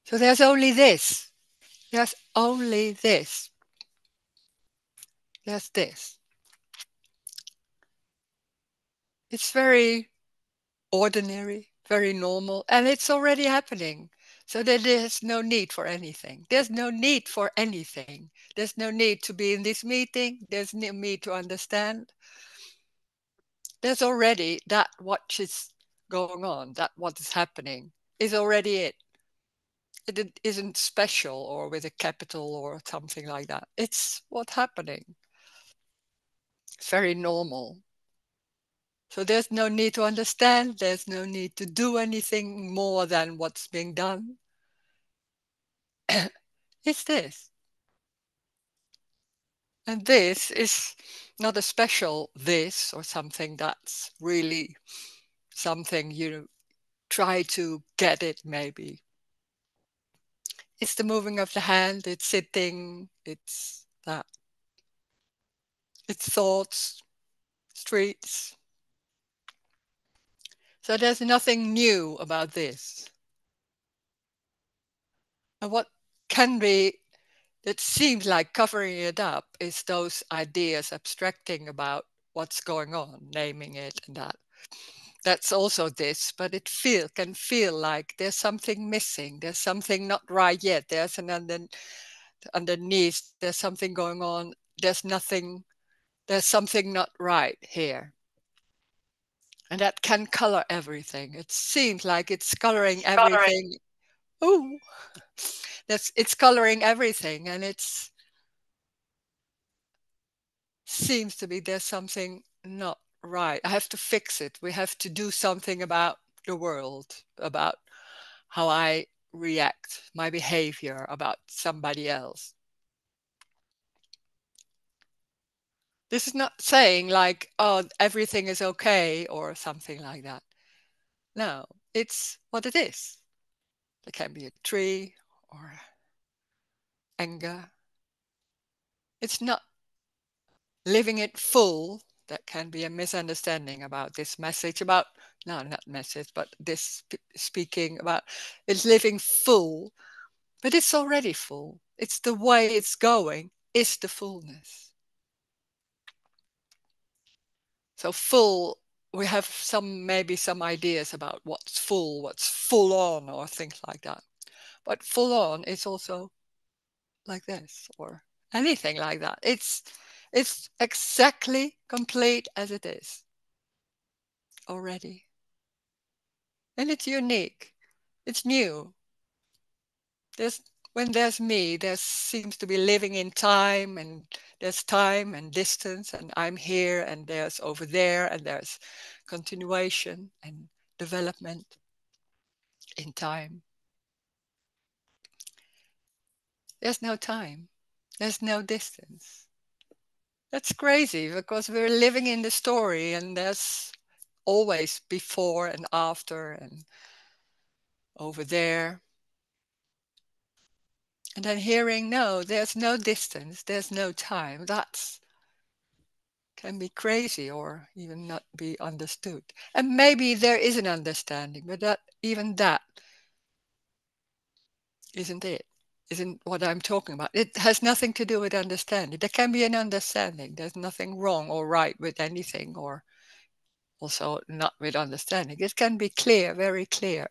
So there's only this. There's only this. There's this. It's very ordinary, very normal, and it's already happening. So that there's no need for anything. There's no need for anything. There's no need to be in this meeting. There's no need to understand. There's already that what is going on, that what is happening is already it. It isn't special or with a capital or something like that. It's what's happening. It's very normal. So there's no need to understand. There's no need to do anything more than what's being done. It's this. And this is not a special this or something that's really something you try to get it maybe. It's the moving of the hand, it's sitting, it's that. It's thoughts, streets. So there's nothing new about this. And what can be, it seems like covering it up is those ideas abstracting about what's going on, naming it and that. That's also this, but it can feel like there's something missing. There's something not right yet. There's an underneath. There's something going on. There's something not right here. And that can color everything. It seems like it's coloring everything. Oh, it's coloring everything, and it's seems to be there's something not right. I have to fix it. We have to do something about the world, about how I react, my behavior, about somebody else. This is not saying like, oh, everything is okay or something like that. No, it's what it is. It can be a tree or anger. It's not living it full. That can be a misunderstanding about this message about, no, not message, but this speaking about it's living full, but it's already full. It's the way it's going is the fullness. So full, we have maybe some ideas about what's full on or things like that. But full on is also like this or anything like that. It's exactly complete as it is already. And it's unique. It's new. There's when there's me, there seems to be living in time, and there's time and distance, and I'm here and there's over there, and there's continuation and development in time. There's no time. There's no distance. That's crazy because we're living in the story, and there's always before and after and over there. And then hearing, no, there's no distance, there's no time. That's can be crazy or even not be understood. And maybe there is an understanding, but that even that isn't it. Isn't what I'm talking about. It has nothing to do with understanding. There can be an understanding. There's nothing wrong or right with anything, or also not with understanding. It can be clear, very clear.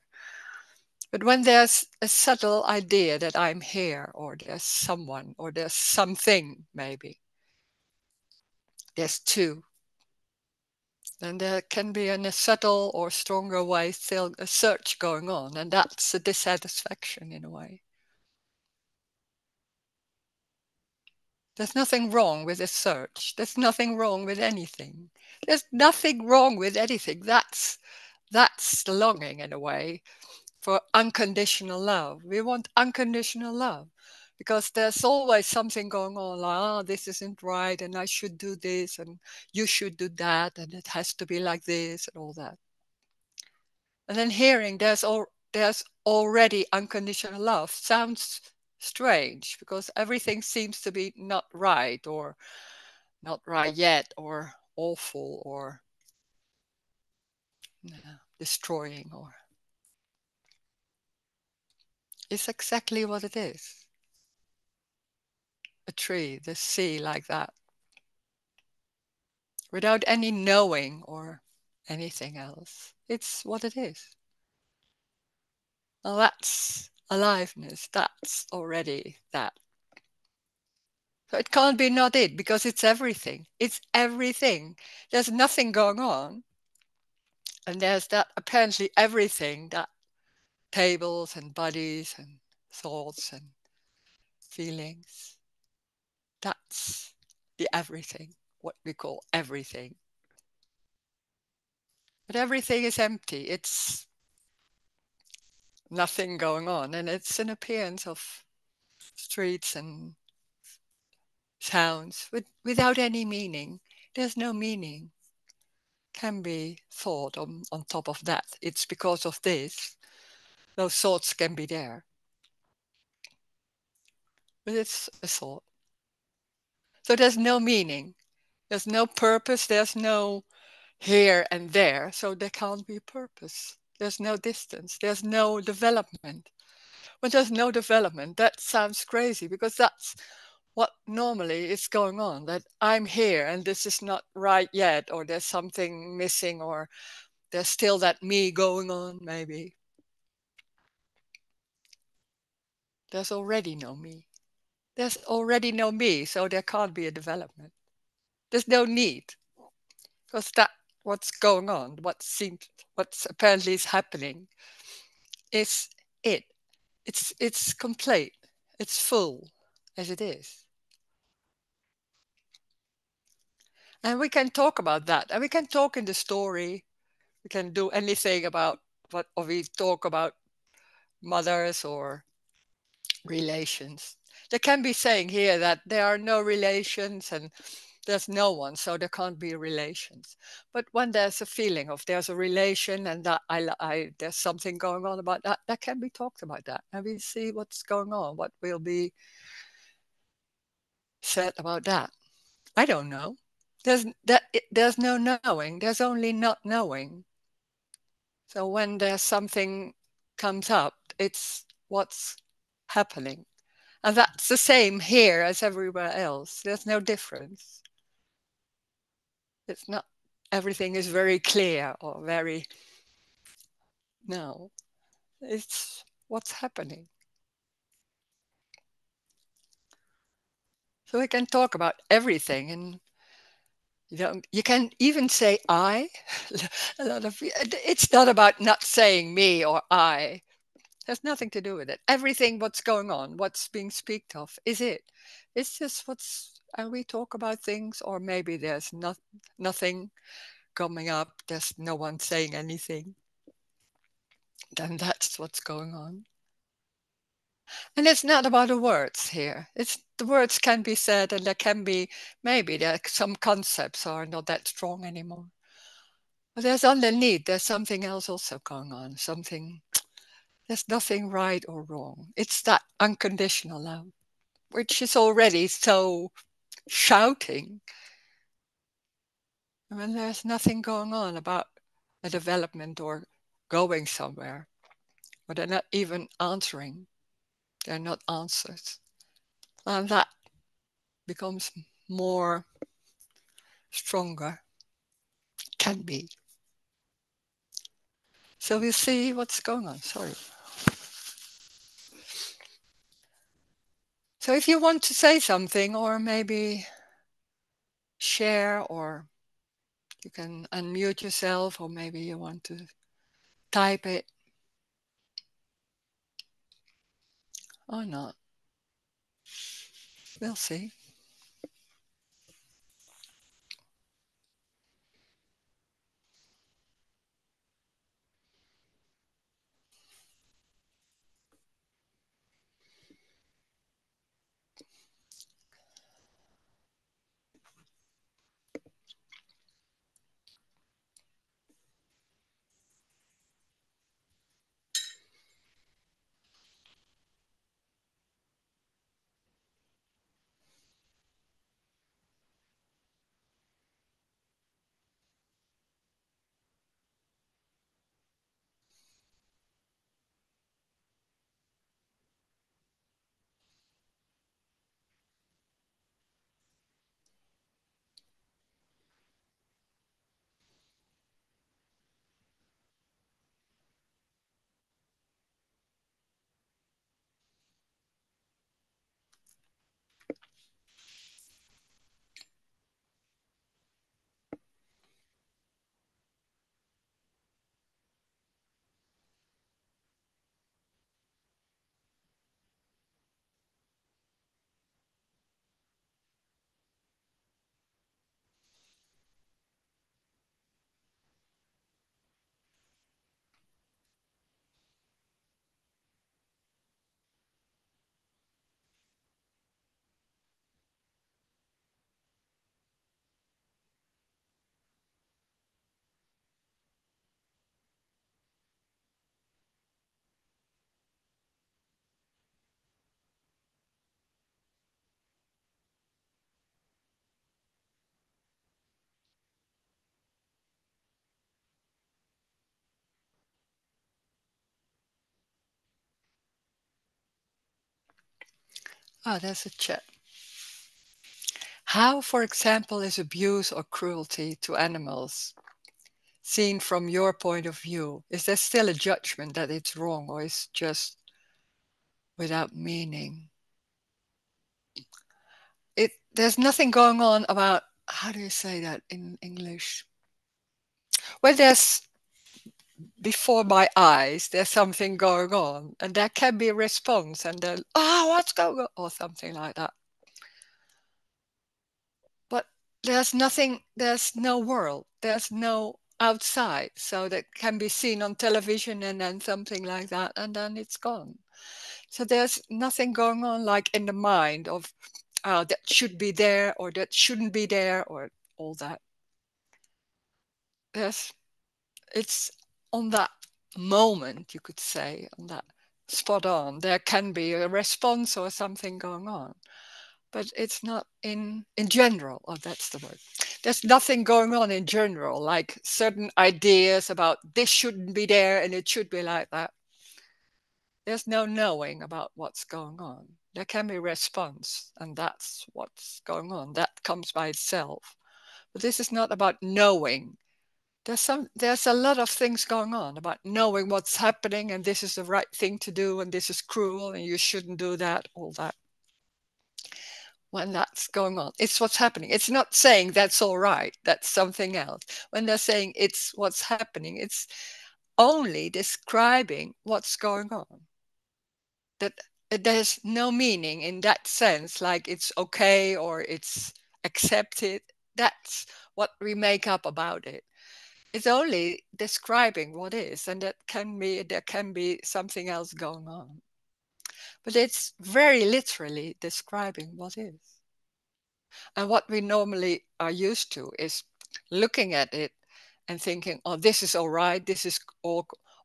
But when there's a subtle idea that I'm here, or there's someone, or there's something, maybe, there's two, then there can be in a subtle or stronger way still a search going on, and that's a dissatisfaction in a way. There's nothing wrong with a search. There's nothing wrong with anything. There's nothing wrong with anything. That's the longing in a way for unconditional love. We want unconditional love because there's always something going on like, oh, this isn't right, and I should do this, and you should do that, and it has to be like this, and all that. And then hearing there's already unconditional love sounds strange because everything seems to be not right or not right yet or awful or destroying, or it's exactly what it is. A tree, the sea, like that, without any knowing or anything else. It's what it is. Well, that's aliveness. That's already that. So it can't be not it, because it's everything. It's everything. There's nothing going on. And there's that apparently everything, that tables and bodies and thoughts and feelings. That's the everything, what we call everything. But everything is empty. It's nothing going on. And it's an appearance of streets and sounds without any meaning. There's no meaning. Can be thought on top of that. It's because of this. Those thoughts can be there. But it's a thought. So there's no meaning. There's no purpose. There's no here and there. So there can't be purpose. There's no distance. There's no development. When there's no development, that sounds crazy, because that's what normally is going on, that I'm here and this is not right yet, or there's something missing, or there's still that me going on, maybe. There's already no me. There's already no me, so there can't be a development. There's no need, because that what's going on, what's apparently is happening, is it. It's complete. It's full as it is. And we can talk about that. And we can talk in the story. We can do anything about what, or we talk about mothers or relations. They can be saying here that there are no relations and there's no one, so there can't be relations. But when there's a feeling of there's a relation and that there's something going on about that, that can be talked about that. And we see what's going on, what will be said about that. I don't know. There's no knowing. There's only not knowing. So when there's something comes up, it's what's happening. And that's the same here as everywhere else. There's no difference. It's not, everything is very clear or very, no, it's what's happening. So we can talk about everything, and you can even say I. A lot of it's not about not saying me or I. There's nothing to do with it. Everything what's going on, what's being speaked of, is it. It's just what's, and we talk about things, or maybe there's nothing coming up. There's no one saying anything. Then that's what's going on. And it's not about the words here. It's the words can be said, and there can be, maybe there some concepts are not that strong anymore. But there's underneath, there's something else also going on. There's nothing right or wrong. It's that unconditional love, which is already so shouting. I mean, there's nothing going on about a development or going somewhere, but they're not even answering. They're not answers. And that becomes more stronger, can be. So we'll see what's going on. Sorry. So if you want to say something, or maybe share, or you can unmute yourself, or maybe you want to type it or not. We'll see. Oh, there's a chat. How, for example, is abuse or cruelty to animals seen from your point of view? Is there still a judgment that it's wrong, or is just without meaning? There's nothing going on about, how do you say that in English? Well, there's before my eyes, there's something going on, and there can be a response, and then, oh, what's going on, or something like that. But there's nothing, there's no world, there's no outside, so that can be seen on television and then something like that, and then it's gone. So there's nothing going on like in the mind of that should be there or that shouldn't be there or all that. There's, it's on that moment, you could say, on that spot on. There can be a response or something going on, but it's not in general. Oh, that's the word. There's nothing going on in general, like certain ideas about this shouldn't be there and it should be like that. There's no knowing about what's going on. There can be response, and that's what's going on. That comes by itself. But this is not about knowing. There's a lot of things going on about knowing what's happening, and this is the right thing to do, and this is cruel, and you shouldn't do that, all that. When that's going on, it's what's happening. It's not saying that's all right, that's something else. When they're saying it's what's happening, it's only describing what's going on. That there's no meaning in that sense, like it's okay or it's accepted. That's what we make up about it. It's only describing what is, and that can be, there can be something else going on. But it's very literally describing what is. And what we normally are used to is looking at it and thinking, oh, this is all right, this is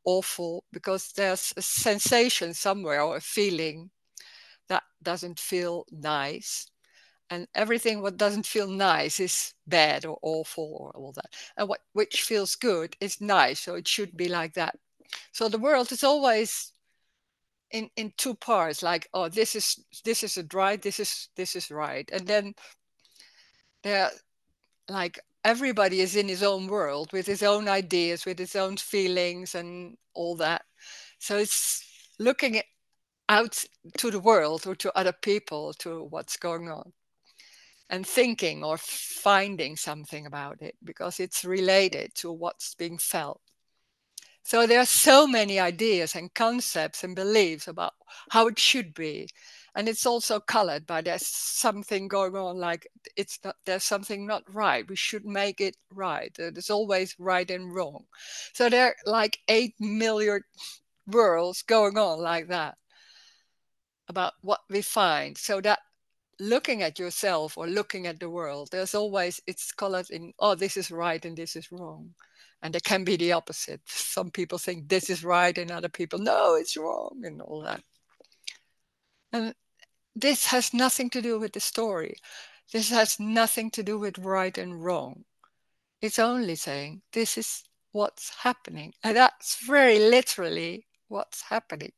awful, because there's a sensation somewhere or a feeling that doesn't feel nice. And everything what doesn't feel nice is bad or awful or all that. And what which feels good is nice, so it should be like that. So the world is always in two parts, like, oh, this is a right, this is right. And then there, like, everybody is in his own world with his own ideas, with his own feelings and all that. So it's looking out to the world or to other people, to what's going on, and thinking or finding something about it because it's related to what's being felt. So there are so many ideas and concepts and beliefs about how it should be. And it's also colored by there's something going on, like it's not, there's something not right. We should make it right. There's always right and wrong. So there are like 8 million worlds going on like that about what we find. So that looking at yourself or looking at the world, there's always, it's colored in, oh, this is right and this is wrong. And it can be the opposite. Some people think this is right and other people, no, it's wrong, and all that. And this has nothing to do with the story. This has nothing to do with right and wrong. It's only saying this is what's happening. And that's very literally what's happening.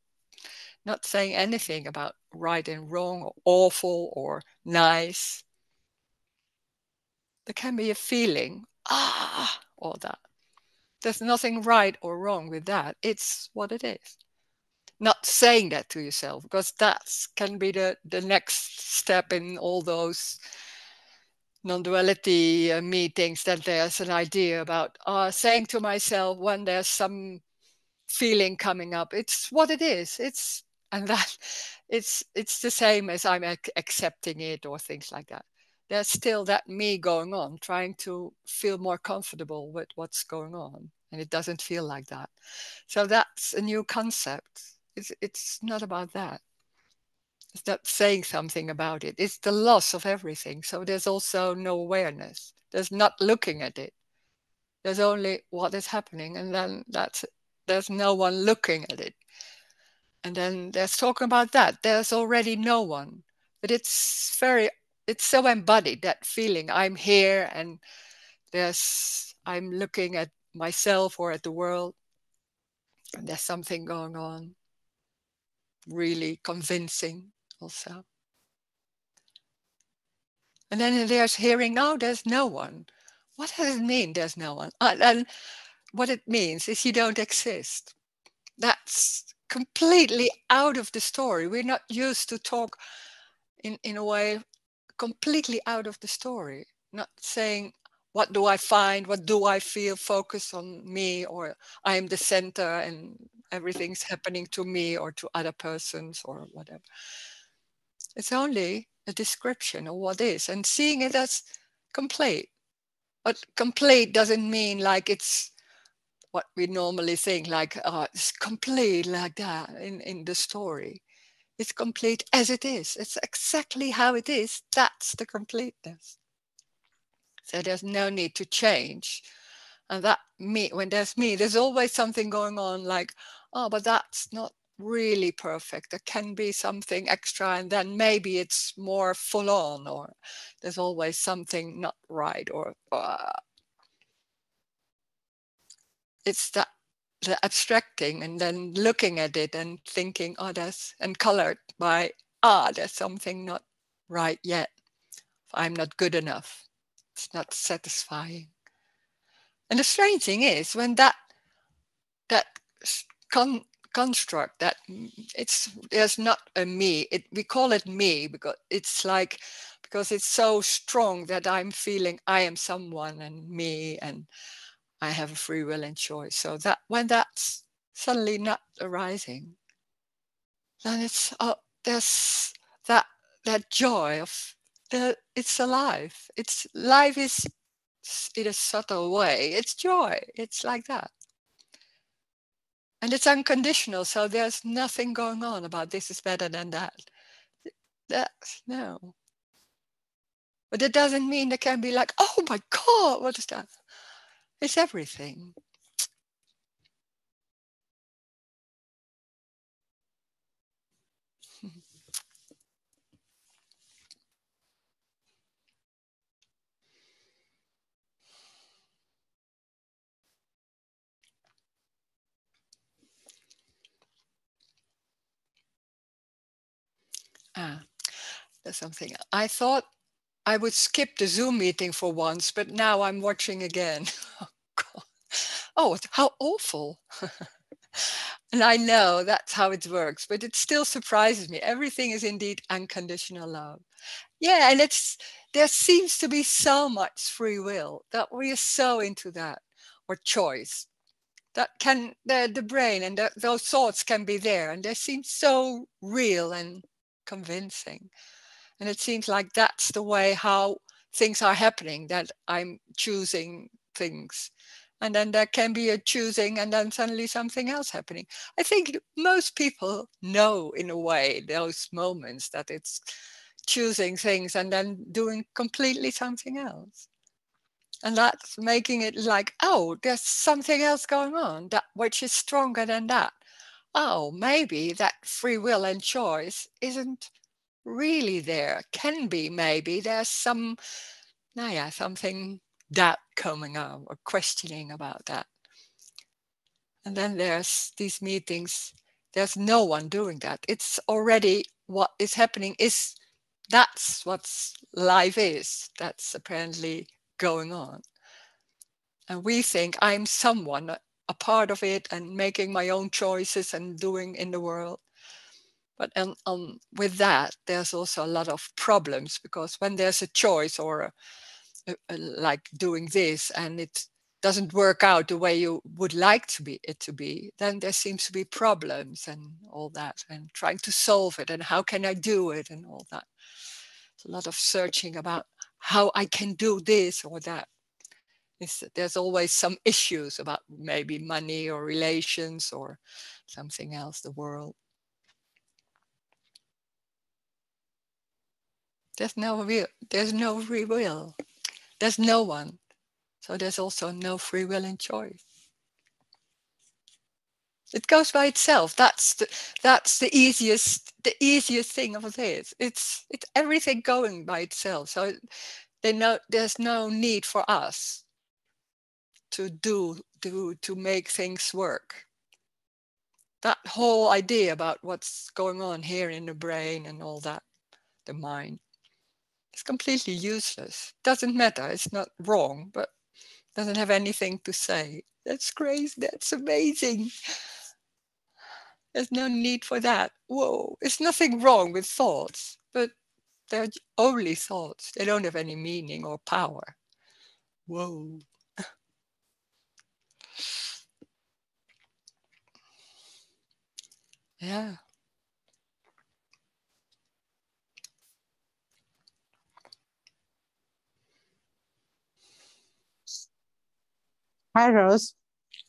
Not saying anything about right and wrong or awful or nice. There can be a feeling, or that. There's nothing right or wrong with that. It's what it is. Not saying that to yourself, because that can be the next step in all those non-duality meetings, that there's an idea about saying to myself when there's some feeling coming up, it's what it is. It's, and that it's the same as I'm accepting it or things like that. There's still that me going on, trying to feel more comfortable with what's going on, and it doesn't feel like that. So that's a new concept. It's not about that. It's not saying something about it. It's the loss of everything. So there's also no awareness. There's not looking at it. There's only what is happening, and then there's no one looking at it. And then there's talking about that. There's already no one. But it's so embodied, that feeling. I'm here and I'm looking at myself or at the world, and there's something going on. Really convincing also. And then there's hearing, no, there's no one. What does it mean, there's no one? And what it means is you don't exist. That's completely out of the story. We're not used to talk in a way completely out of the story, not saying, what do I find? What do I feel? Focus on me, or I am the center and everything's happening to me or to other persons or whatever. It's only a description of what is, and seeing it as complete. But complete doesn't mean like it's what we normally think, like it's complete like that in the story. It's complete as it is. It's exactly how it is. That's the completeness. So there's no need to change. And that me, when there's me, there's always something going on like, oh, but that's not really perfect. There can be something extra, and then maybe it's more full on, or there's always something not right, or it's that the abstracting and then looking at it and thinking, oh, that's, and colored by, there's something not right yet. I'm not good enough. It's not satisfying. And the strange thing is when that construct, that it's, there's not a me, we call it me because it's like, because it's so strong that I'm feeling I am someone and me and I have a free will and choice. So that when that's suddenly not arising, then it's, there's that joy of it's alive. It's life is in a subtle way. It's joy. It's like that. And it's unconditional. So there's nothing going on about this is better than that. No. But it doesn't mean there can be like, oh my God, what is that? It's everything. There's something. I thought I would skip the Zoom meeting for once, but now I'm watching again. Oh, God. Oh, how awful. And I know that's how it works, but it still surprises me. Everything is indeed unconditional love. Yeah, and there seems to be so much free will that we are so into that, or choice. That can, the brain and those thoughts can be there, and they seem so real and convincing. And it seems like that's the way how things are happening, that I'm choosing things. And then there can be a choosing and then suddenly something else happening. I think most people know in a way those moments that it's choosing things and then doing completely something else. And that's making it like, oh, there's something else going on that which is stronger than that. Oh, maybe that free will and choice isn't really there. Can be, maybe there's some, something doubt coming up or questioning about that. And then there's these meetings, there's no one doing that. It's already what is happening is, that's what life is. That's apparently going on. And we think I'm someone, a part of it, and making my own choices and doing in the world. But with that, there's also a lot of problems, because when there's a choice or like doing this and it doesn't work out the way you would like it to be, then there seems to be problems and all that, and trying to solve it and how can I do it and all that. It's a lot of searching about how I can do this or that. There's always some issues about maybe money or relations or something else, the world. There's no free will. There's no one. So there's also no free will and choice. It goes by itself. That's the easiest thing of this. It's everything going by itself. So there's no need for us to make things work. That whole idea about what's going on here in the brain and all that, the mind. It's completely useless. Doesn't matter. It's not wrong, but doesn't have anything to say. That's crazy. That's amazing. There's no need for that. Whoa. There's nothing wrong with thoughts, but they're only thoughts. They don't have any meaning or power. Whoa. Yeah. Hi, Rose.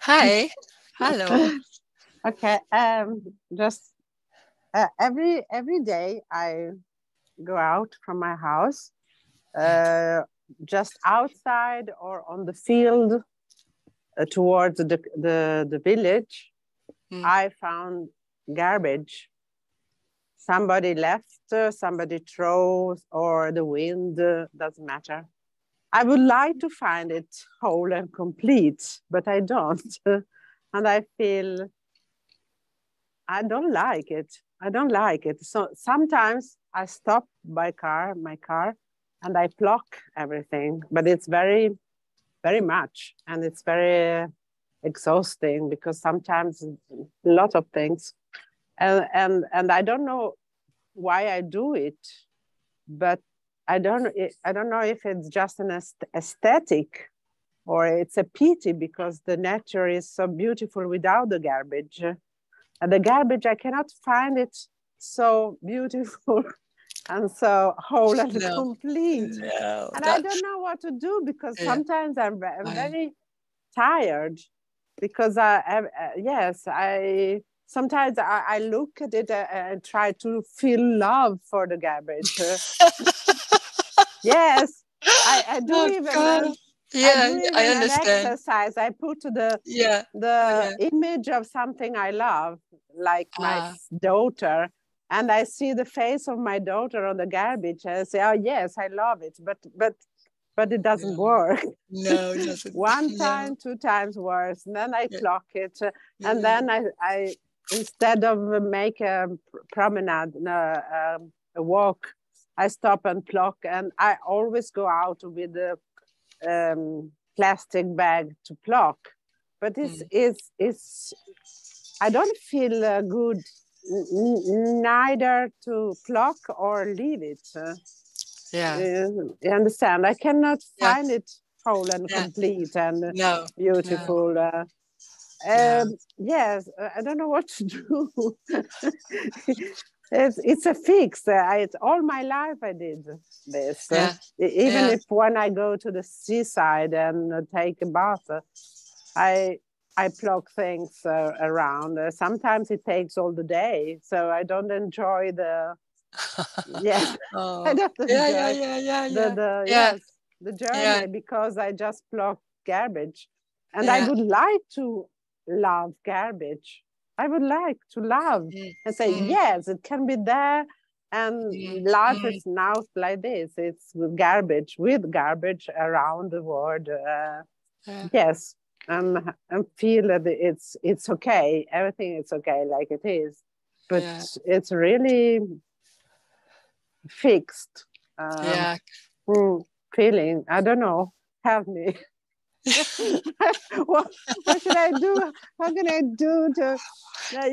Hi. Hello. Okay. Just every day I go out from my house, Yeah. just outside or on the field towards the village. Mm. I found garbage. Somebody left, somebody throws, or the wind doesn't matter. I would like to find it whole and complete, but I don't. And I feel I don't like it. I don't like it. So sometimes I stop my car, and I pluck everything, but it's very, very much. And it's very exhausting because sometimes a lot of things. And I don't know why I do it, but I don't know if it's just an aesthetic or it's a pity because the nature is so beautiful without the garbage. And the garbage, I cannot find it so beautiful and so whole and No. complete. No. And I don't That's know what to do because yeah. sometimes I'm I, very tired because yes, I sometimes I look at it and try to feel love for the garbage. Yes, I do oh even God. I Yeah, do I even an understand. exercise. I put Yeah. the Yeah. image of something I love, like my Ah. daughter, and I see the face of my daughter on the garbage, and I say, "Oh yes, I love it," but it doesn't No. work. No, it doesn't. One No. time, two times worse, and then I Yeah. clock it, and Yeah. then I instead of make a promenade, no, a walk, I stop and pluck, and I always go out with the plastic bag to pluck. But Mm. it's I don't feel good neither to pluck or leave it. Yeah. You understand? I cannot Yeah. find it whole and Yeah. complete and No. No. beautiful. No. Yes, I don't know what to do. It's a fix. It's all my life I did this. Yeah. Even Yeah. if when I go to the seaside and take a bath, I I pluck things around. Sometimes it takes all the day, so I don't enjoy the yes. I Oh. don't Yeah. Yeah. enjoy Yeah. Yeah. Yeah. the Yeah. yes the Yeah. journey because I just pluck garbage, and I Yeah. would like to love garbage. I would like to love Mm. and say Mm. yes, it can be there, Mm. and life Mm. is now like this. It's with garbage around the world. Yeah. Yes, and feel that it's okay. Everything is okay like it is, but Yeah. it's really fixed. Yeah. Mm, feeling. I don't know. Help me. what, what should I do? How can I do to?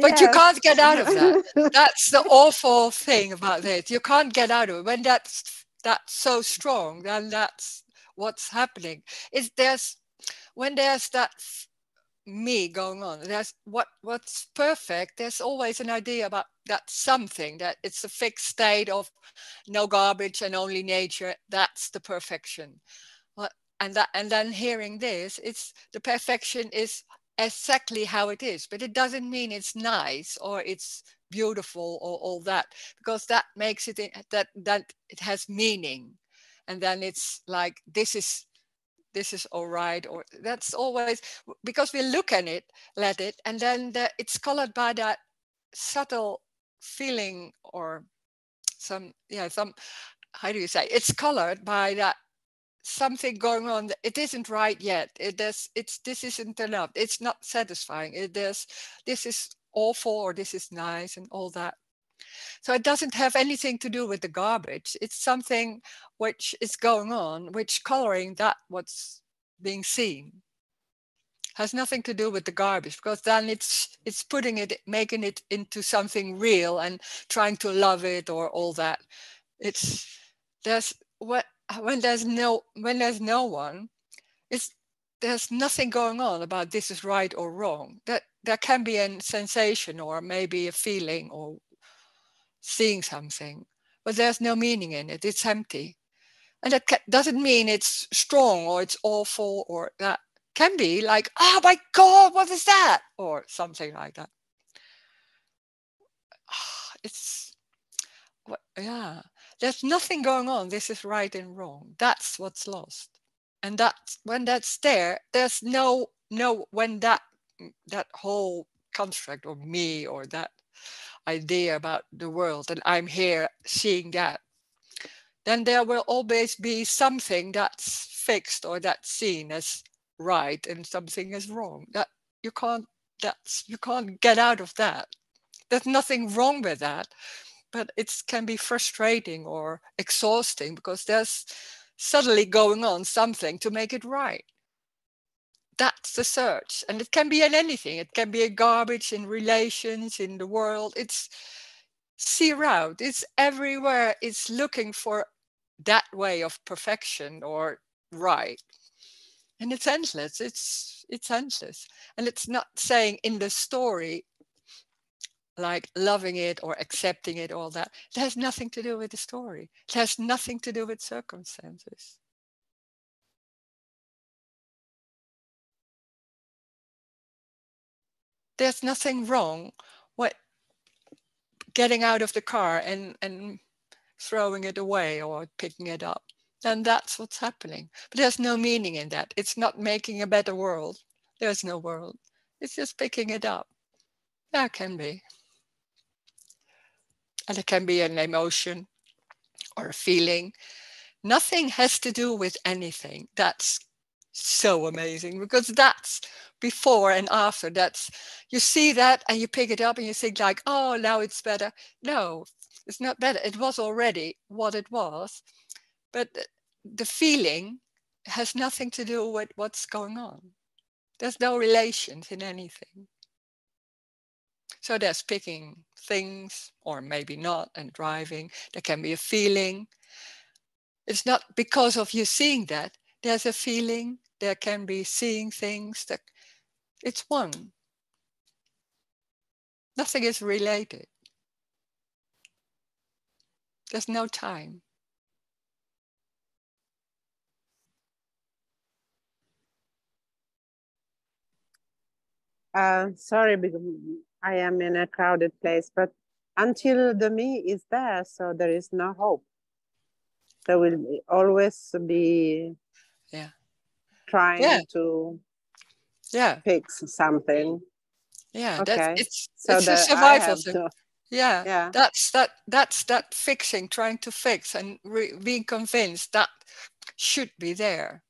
But you Yes. can't get out of that. That's the awful thing about this. You can't get out of it. When that's so strong, then that's what's happening. Is there's when there's that me going on, there's what's perfect. There's always an idea about that something that it's a fixed state of no garbage and only nature. That's the perfection. Well, and then hearing this, it's the perfection is exactly how it is, but it doesn't mean it's nice or it's beautiful or all that, because that makes it that it has meaning, and then it's like this is all right, or that's always because we look at it, let it, and then it's colored by that subtle feeling or some how do you say it's colored by that something going on that it isn't right yet. This isn't enough, it's not satisfying, this is awful or this is nice and all that. So it doesn't have anything to do with the garbage. It's something which is going on, which coloring that what's being seen. Has nothing to do with the garbage, because then it's putting it, making it into something real and trying to love it or all that. It's there's what when there's no one, it's there's nothing going on about this is right or wrong. That there can be a sensation or maybe a feeling or seeing something, but there's no meaning in it. It's empty. And that doesn't mean it's strong or it's awful, or that can be like, oh my God, what is that? Or something like that. It's, yeah, there's nothing going on. This is right and wrong. That's what's lost. And that's when that's there, there's when that whole construct or me or that idea about the world and I'm here seeing that, then there will always be something that's fixed or that's seen as right and something is wrong. That you can't you can't get out of that. There's nothing wrong with that, but it can be frustrating or exhausting because there's suddenly going on something to make it right. That's the search, and it can be in anything. It can be a garbage in relations, in the world. It's see around, it's everywhere. It's looking for that way of perfection or right, and it's endless. It's endless, and it's not saying in the story like loving it or accepting it, all that. It has nothing to do with the story. It has nothing to do with circumstances. There's nothing wrong with getting out of the car and throwing it away or picking it up. Then that's what's happening. But there's no meaning in that. It's not making a better world. There's no world. It's just picking it up. There can be. And it can be an emotion or a feeling. Nothing has to do with anything. That's so amazing, because that's before and after. That's, you see that and you pick it up and you think like, oh, now it's better. No, it's not better. It was already what it was, but the feeling has nothing to do with what's going on. There's no relations in anything. So there's picking things or maybe not, and driving. There can be a feeling. It's not because of you seeing that. There's a feeling. There can be seeing things. That it's one. Nothing is related. There's no time. Sorry, because I am in a crowded place, but until the me is there, so there is no hope. There will always be trying to fix something. Yeah, that's Okay. it's a I survival have thing. to, Yeah, that's that fixing, trying to fix and being convinced that should be there.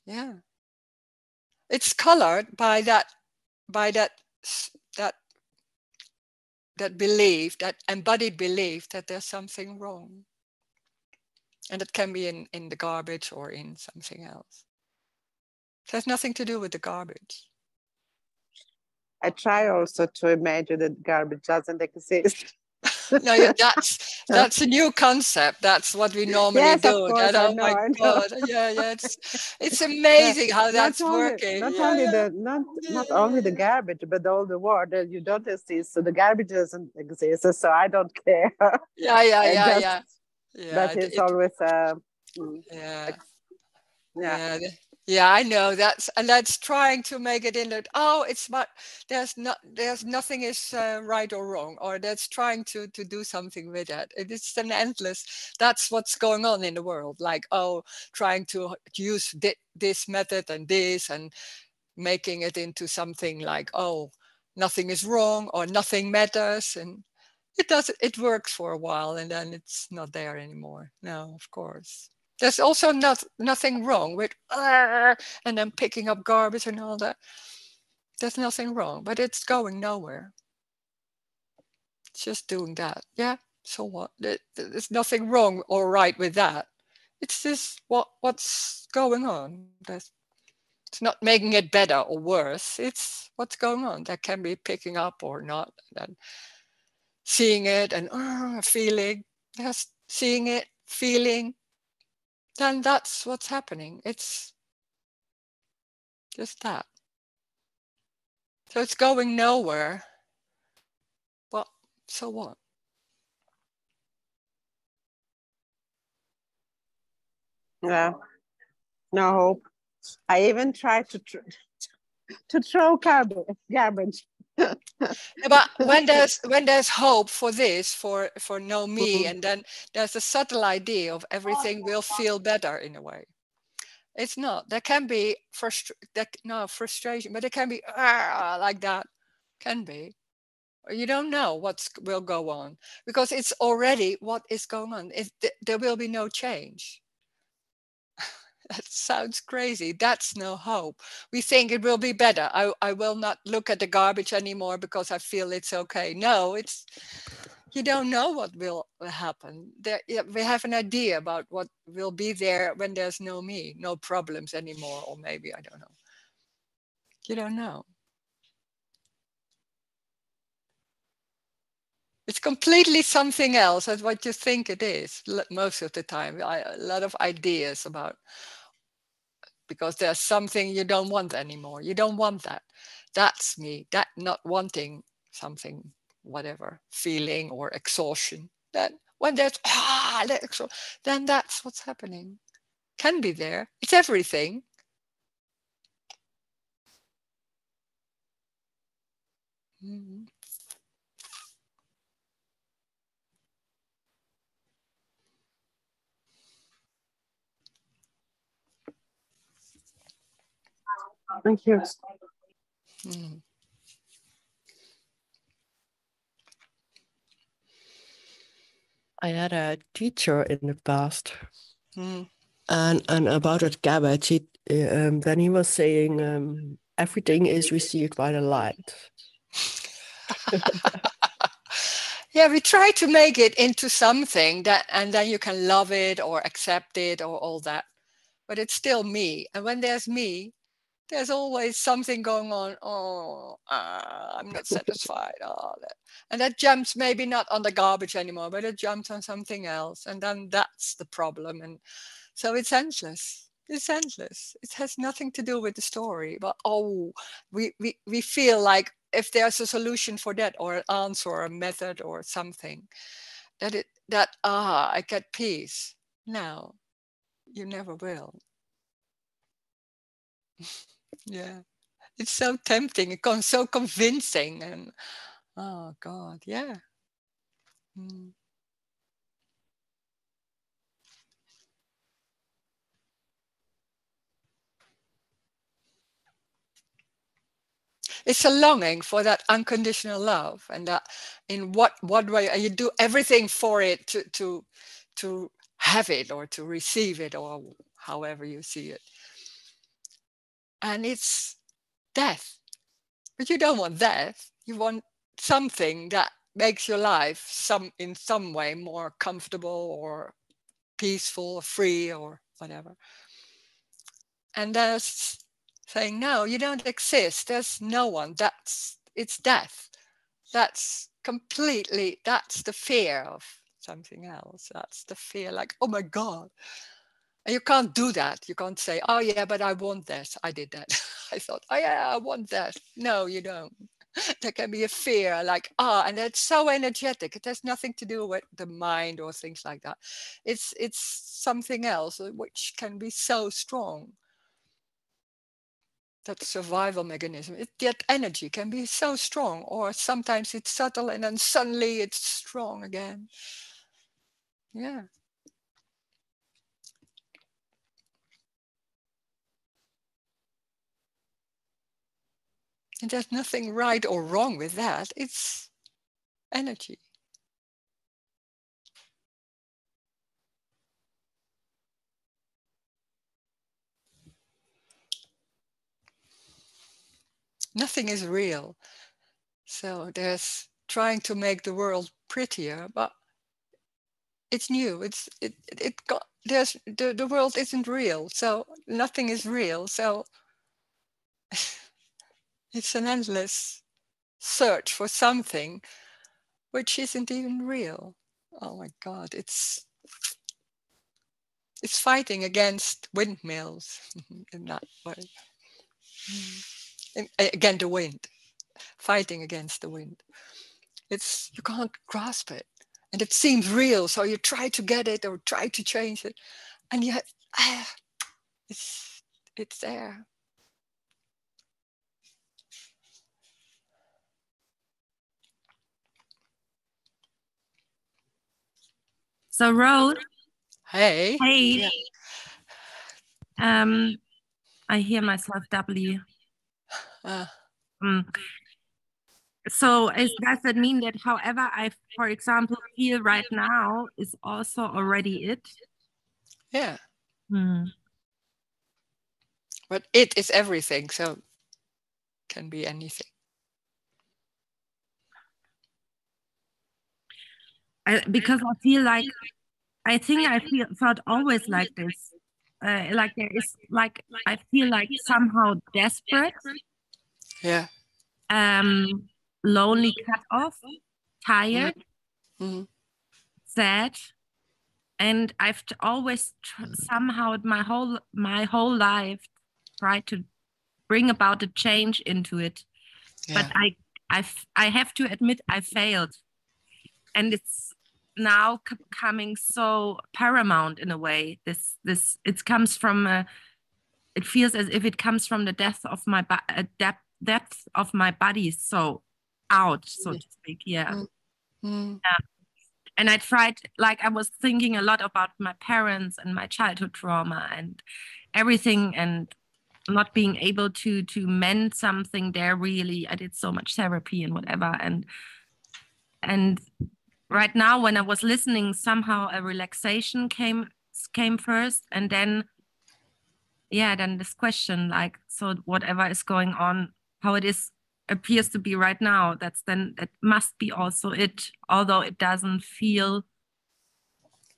Yeah, it's colored by that that that belief, that embodied belief that there's something wrong, and it can be in the garbage or in something else. It has nothing to do with the garbage. I try also to imagine that garbage doesn't exist. No, that's a new concept. That's what we normally Yes, of do. course, That, I oh know, my I know. God, yeah, it's Yeah, amazing how that's working. not Yeah, only yeah, the yeah, not yeah, only the yeah. garbage, but all the water you don't exist. So the garbage doesn't exist. So I don't care. Yeah, yeah, I yeah, just yeah. Yeah, that is always yeah, ex- yeah. yeah, yeah. I know that's trying to make it in that. Oh, it's but there's nothing is right or wrong, or that's trying to do something with that. It is an endless. That's what's going on in the world. Like, oh, trying to use this method and this and making it into something like, oh, nothing is wrong or nothing matters, and it works for a while and then it's not there anymore. No, of course. There's also nothing wrong with and then picking up garbage and all that. There's nothing wrong, but it's going nowhere. It's just doing that. Yeah. So what? There's nothing wrong or right with that. It's just what's going on. It's not making it better or worse. It's what's going on. That can be picking up or not. And seeing it and feeling. Just seeing it, feeling. Then that's what's happening. It's just that. So it's going nowhere. Well, so what? Yeah, no hope. I even tried to throw garbage. Yeah, but when there's hope for this, for no me, and then there's a subtle idea of everything will feel better in a way. It's not. There can be frustration, but it can be like that. Can be. You don't know what will go on because it's already what is going on. There will be no change. That sounds crazy. That's no hope. We think it will be better. I will not look at the garbage anymore because I feel it's okay. No, it's you don't know what will happen. We have an idea about what will be there when there's no me, no problems anymore, or maybe I don't know. You don't know. It's completely something else than what you think it is most of the time. A lot of ideas about because there's something you don't want anymore. You don't want that. That's me. That not wanting something, whatever, feeling or exhaustion. Then when there's then that's what's happening. Can be there. It's everything. Mhm. Thank you. Mm. I had a teacher in the past, Mm. and about that cabbage, then he was saying everything is received by the light. Yeah, we try to make it into something that, and then you can love it or accept it or all that. But it's still me. And when there's me, there's always something going on. Oh, I'm not satisfied. And that jumps maybe not on the garbage anymore, but it jumps on something else. And then that's the problem. And so it's endless. It's endless. It has nothing to do with the story. But we feel like if there's a solution for that or an answer or a method or something, I get peace. No, you never will. Yeah. It's so tempting. It's so convincing. And oh God, yeah. Mm. It's a longing for that unconditional love, and that in what way you do everything for it to have it or to receive it or however you see it. And it's death. But you don't want death. You want something that makes your life in some way more comfortable or peaceful or free or whatever. And there's saying, no, you don't exist. There's no one. It's death. That's completely, that's the fear of something else. That's the fear, like, oh my God. And you can't do that. You can't say, oh yeah, but I want this. I did that. I thought, oh yeah, I want that. No, you don't. There can be a fear, like, and it's so energetic. It has nothing to do with the mind or things like that. It's something else which can be so strong. That survival mechanism, that energy can be so strong, or sometimes it's subtle and then suddenly it's strong again. Yeah. And there's nothing right or wrong with that. It's energy. Nothing is real. So there's trying to make the world prettier, but it's new. It got there's the world isn't real, so nothing is real. So it's an endless search for something which isn't even real. Oh my God, it's fighting against windmills in that way. Again, the wind, fighting against the wind. You can't grasp it, and it seems real. So you try to get it or try to change it, and yet it's there. So Roes, Hey. hey, I hear myself doubly. So does that mean that however I, for example, feel right now is also already it? Yeah. But it is everything, so it can be anything. Because I feel like, I think I felt always like this. Like there is, like, I feel like somehow desperate. Yeah. Lonely, cut off, tired, sad. And I've always somehow my whole life tried to bring about a change into it. Yeah. But I have to admit I failed. And it's now coming so paramount in a way. It comes from it feels as if it comes from the depth of my depth of my body, so out, so to speak. Yeah. Yeah. And I tried, like, I was thinking a lot about my parents and my childhood trauma and everything, and not being able to mend something there. Really, I did so much therapy and whatever, and right now when I was listening, somehow a relaxation came first, and then this question, like, so whatever is going on, how it is appears to be right now, that must be also it, although it doesn't feel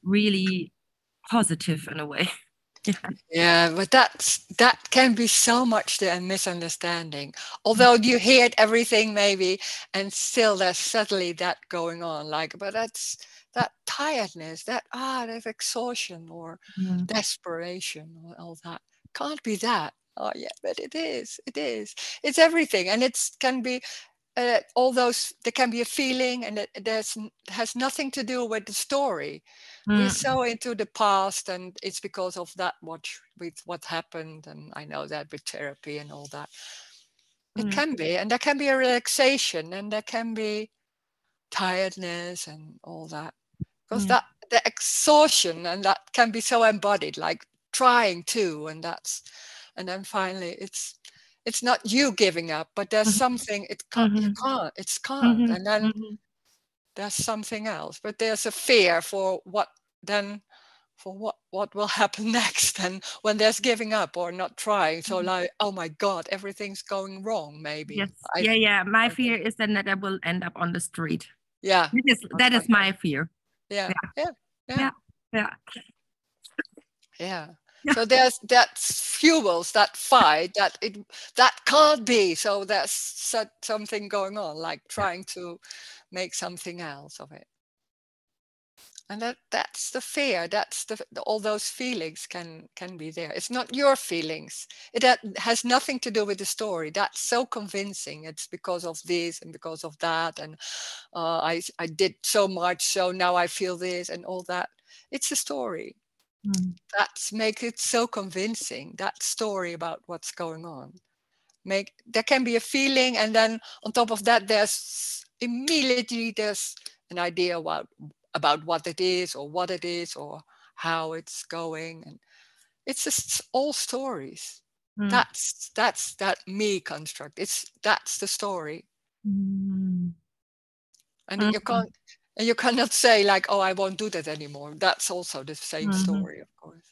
really positive in a way. Yeah, but that can be so much the misunderstanding. Although you hear everything maybe, and still there's subtly that going on. Like, but that's that tiredness, that exhaustion or desperation or all that. Can't be that. Oh yeah, but it is. It is. It's everything, and it can be all those. There can be a feeling, and it has nothing to do with the story. We're so into the past, and it's because of that with what happened, and I know that with therapy and all that. It can be, and there can be a relaxation, and there can be tiredness and all that, because that the exhaustion, and that can be so embodied, like trying to, and then finally it's not you giving up, but there's something it can't. It's can't, and then there's something else, but there's a fear for what will happen next, and when there's giving up or not trying. So like, oh my God, everything's going wrong. Maybe. Yes. My fear is then that I will end up on the street. Yeah. That is my fear. Yeah. Yeah. So there's that fuels that fight that can't be. So there's something going on, like trying to make something else of it. And that's the fear. That's all those feelings can be there. It's not your feelings. It has nothing to do with the story. That's so convincing. It's because of this and because of that, and I did so much, so now I feel this and all that. It's a story. That's make it so convincing. That story about what's going on. There can be a feeling, and then on top of that, there's immediately an idea about what it is or how it's going, and it's just all stories. That's that me construct. That's the story, and you cannot say like, oh, I won't do that anymore. That's also the same story, of course.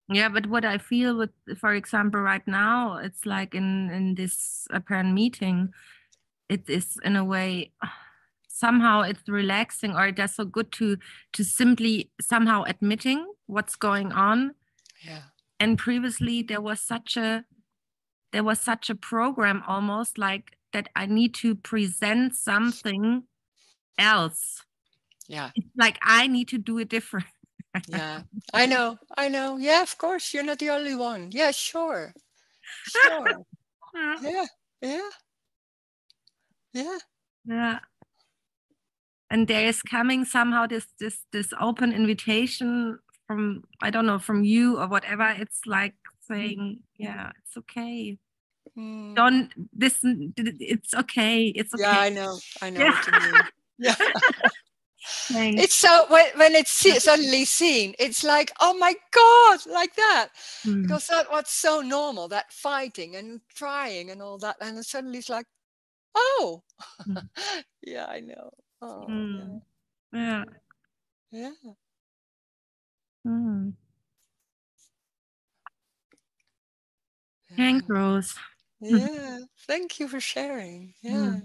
Yeah, but what I feel with, for example, right now, it's like in this apparent meeting, it is in a way somehow it's relaxing, or it does so good to simply somehow admitting what's going on. Yeah. And previously there was such a program almost like that I need to present something else. Yeah. It's like I need to do it different. Yeah. I know. Yeah, of course. You're not the only one. Yeah, sure. Sure. Yeah. Yeah. Yeah. Yeah. And there is coming somehow this open invitation from, I don't know, from you or whatever. It's like saying, yeah, it's okay. Don't listen. It's okay. It's okay. Yeah, I know Yeah. what you mean. Yeah. Thanks. It's so when it's suddenly seen, it's like, oh my God, like that. Because that was so normal, that fighting and trying and all that. And then suddenly it's like, oh, yeah, I know. Oh, Yeah. yeah. Thanks, Rose. Yeah. Thank you for sharing. Yeah.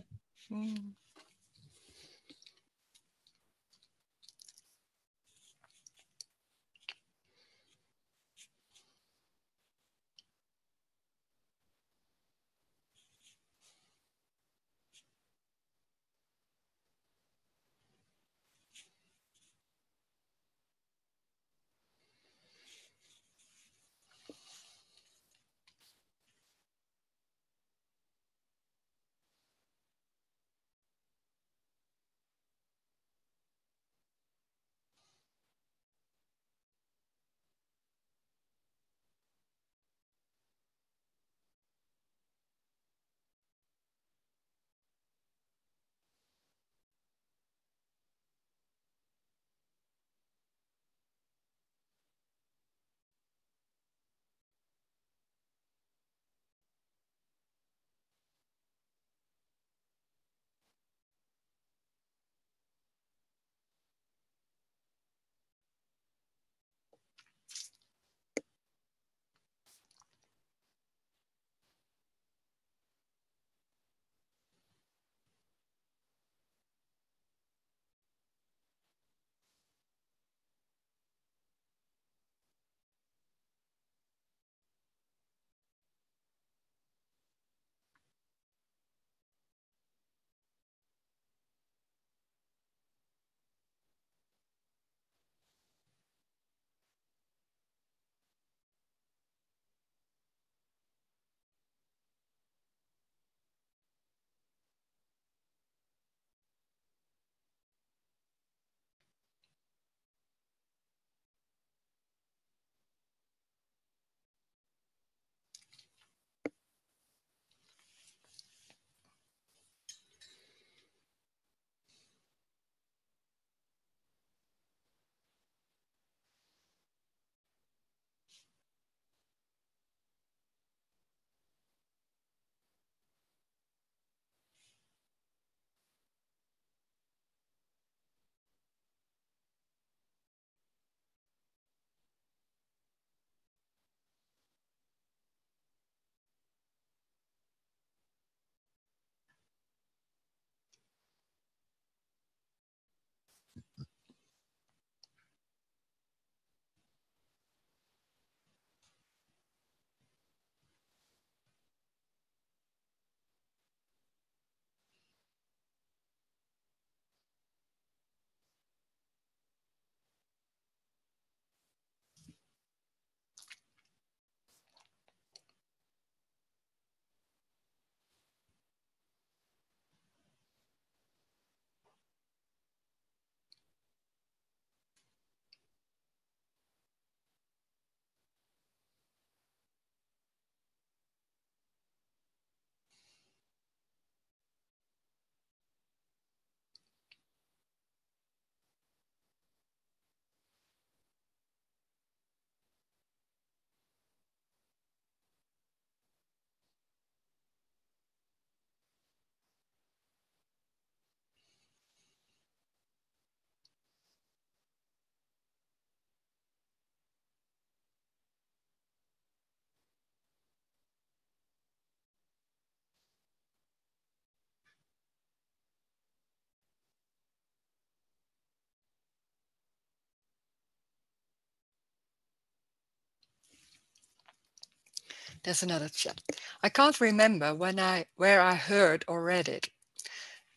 There's another chat. I can't remember where I heard or read it.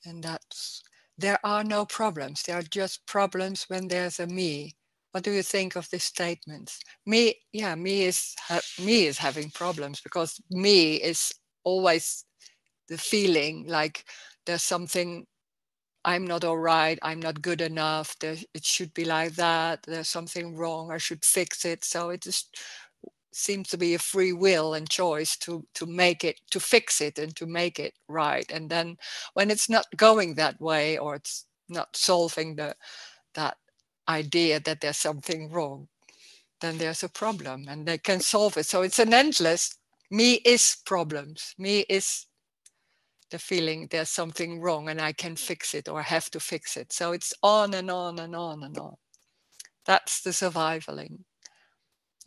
And that's, there are no problems. There are just problems when there's a me. What do you think of this statement? Me is having problems because me is always the feeling like there's something, I'm not all right, I'm not good enough, it should be like that, there's something wrong, I should fix it. So it just seems to be a free will and choice to make it, to fix it and to make it right. And then when it's not going that way, or it's not solving that idea that there's something wrong, then there's a problem and they can solve it. So it's an endless, me is problems, me is the feeling there's something wrong and I can fix it or have to fix it. So it's on and on and on and on. That's the survivaling.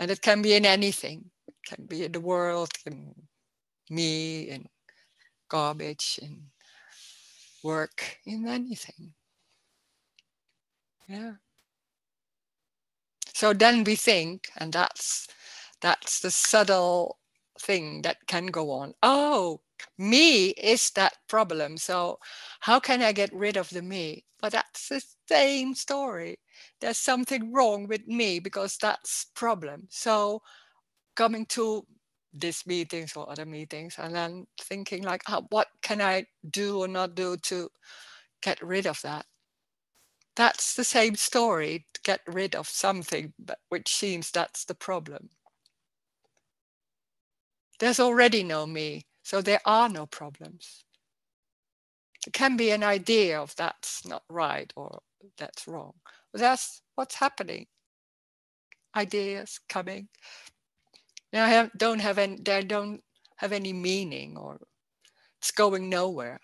And it can be in anything. It can be in the world, in me, in garbage, in work, in anything. Yeah. So then we think, and that's the subtle thing that can go on. Oh, me is that problem. So how can I get rid of the me? But that's the same story. There's something wrong with me because that's problem. So coming to these meetings or other meetings and then thinking like, oh, what can I do or not do to get rid of that? That's the same story, to get rid of something, but which seems that's the problem. There's already no me, so there are no problems. There can be an idea of that's not right or that's wrong. But that's what's happening. Ideas coming. They don't have any meaning, or it's going nowhere.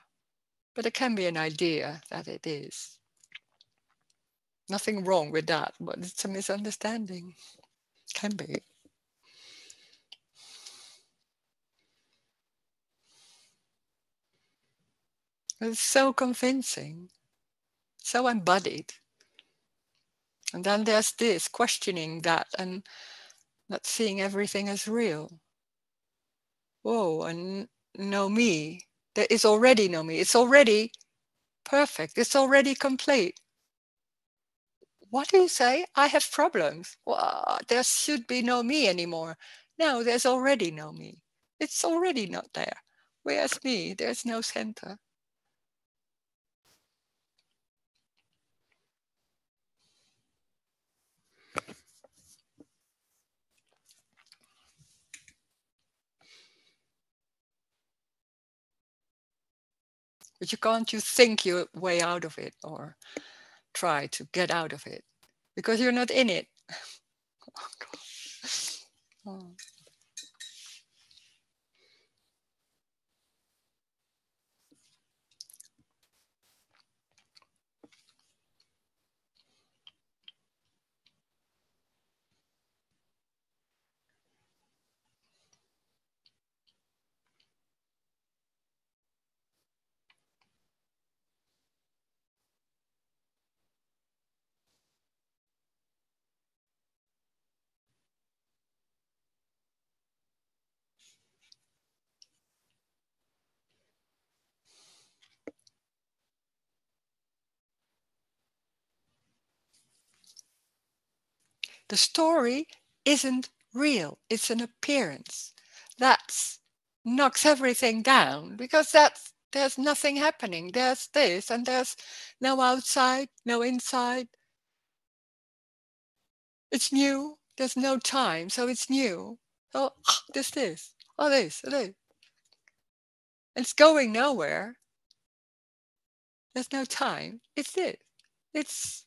But it can be an idea that it is. Nothing wrong with that, but it's a misunderstanding. Can be. It's so convincing, so embodied. And then there's this questioning that and not seeing everything as real. Whoa, and no me. There is already no me. It's already perfect. It's already complete. What do you say? I have problems. Well, there should be no me anymore. No, there's already no me. It's already not there. Where's me? There's no center. But you think your way out of it or try to get out of it because you're not in it. Oh, God. Oh. The story isn't real. It's an appearance. That knocks everything down because there's nothing happening. There's this and there's no outside, no inside. It's new. There's no time, so it's new. So this, oh this. It's going nowhere. There's no time. It's this. It's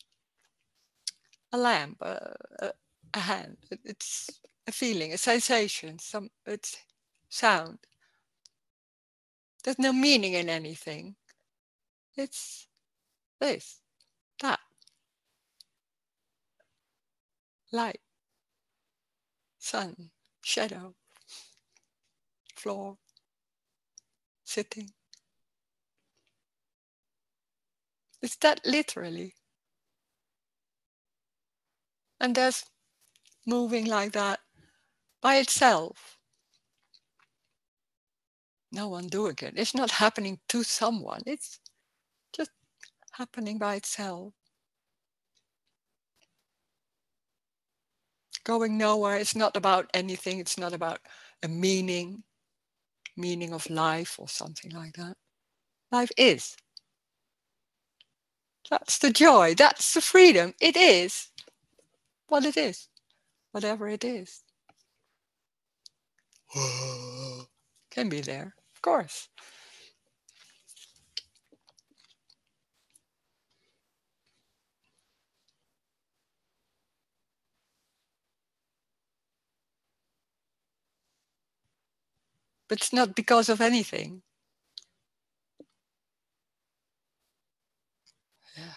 a lamp, a hand. It's a feeling, a sensation. It's sound. There's no meaning in anything. It's this, that. Light, sun, shadow, floor, sitting. It's that literally. And there's moving like that by itself. no one doing it. It's not happening to someone. It's just happening by itself. Going nowhere. It's not about anything. It's not about a meaning of life or something like that. Life is. That's the joy. That's the freedom. It is what it is, whatever it is. Can be there, of course. But it's not because of anything. Yeah.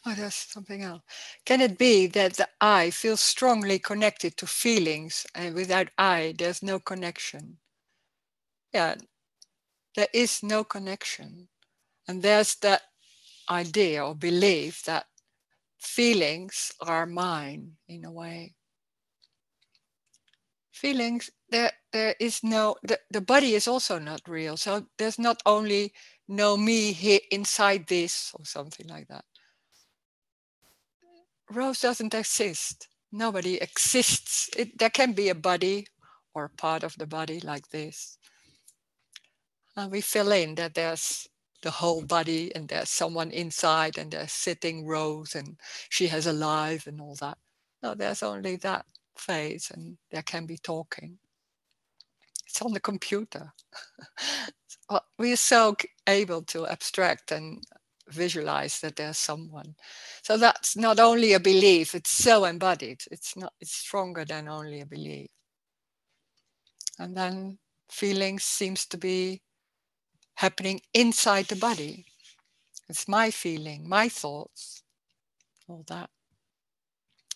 Oh, there's something else. Can it be that the I feels strongly connected to feelings, and without I, there's no connection? Yeah, there is no connection. And there's that idea or belief that feelings are mine in a way. Feelings, there is no, the body is also not real. So there's not only no me here inside this or something like that. Rose doesn't exist. Nobody exists. There can be a body or a part of the body like this. And we fill in that there's the whole body, and there's someone inside, and they're sitting Roes, and she has a life and all that. No, there's only that phase, and there can be talking. It's on the computer. We're so able to abstract and visualize that there's someone. So that's not only a belief, it's so embodied. It's stronger than only a belief. And then feeling seems to be happening inside the body. It's my feeling, my thoughts, all that.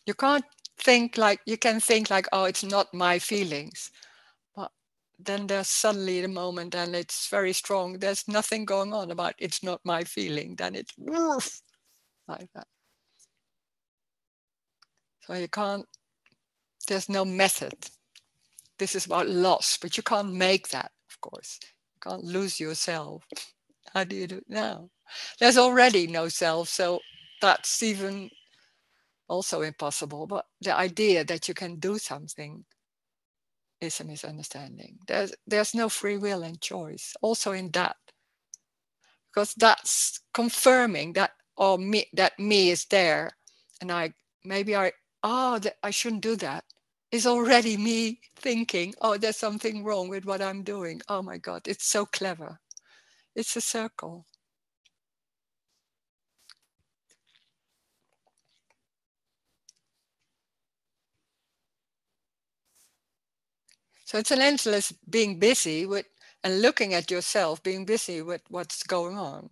You can't think like, you can think like, oh, it's not my feelings. But then there's suddenly the moment, and it's very strong. There's nothing going on about it's not my feeling. Then it's woof, like that. So you can't, there's no method. This is about loss, but you can't make that, of course. You can't lose yourself. How do you do it now? There's already no self, so that's even also impossible. But the idea that you can do something is a misunderstanding. There's no free will and choice also in that, because that's confirming that, or me, that me is there, and I shouldn't do that. Is already me thinking, oh, there's something wrong with what I'm doing. Oh my God, it's so clever. It's a circle. So it's an endless being busy with and looking at yourself, being busy with what's going on.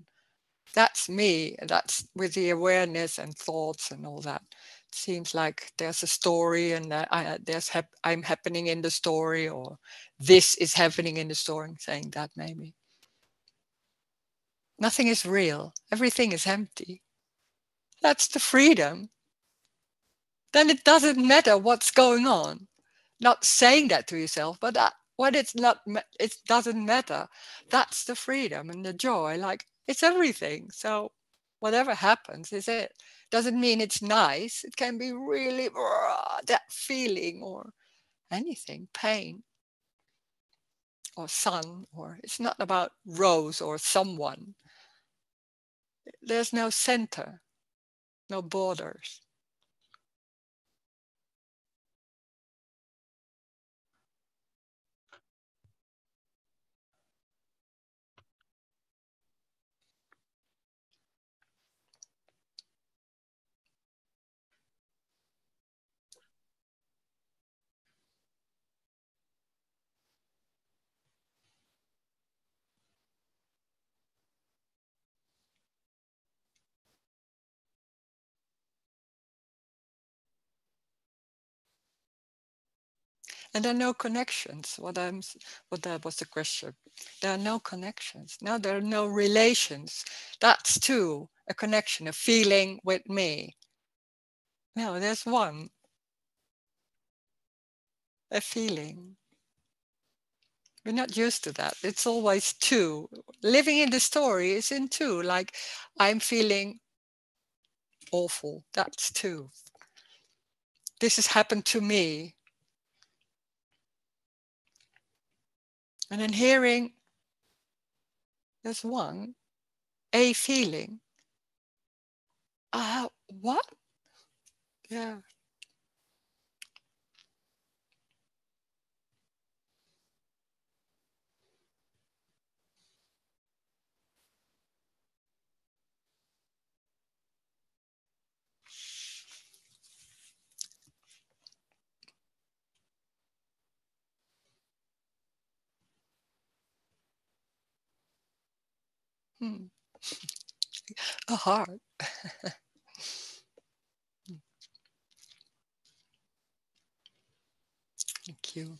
That's me. That's with the awareness and thoughts and all that. It seems like there's a story, and I'm happening in the story, or this is happening in the story. I'm saying that maybe. Nothing is real. Everything is empty. That's the freedom. Then it doesn't matter what's going on. Not saying that to yourself, but when it's not, it doesn't matter. That's the freedom and the joy. Like, it's everything. So whatever happens is it. Doesn't mean it's nice. It can be really that feeling, or anything, pain or sun, or it's not about Rose or someone. There's no center, no borders. And there are no connections. What that was the question. There are no connections. Now there are no relations. That's too a connection, a feeling with me. No, there's one. A feeling. We're not used to that. It's always two. Living in the story is in two. Like, I'm feeling awful. That's two. This has happened to me. And in hearing, there's one, a feeling. What? Yeah. A heart. Thank you.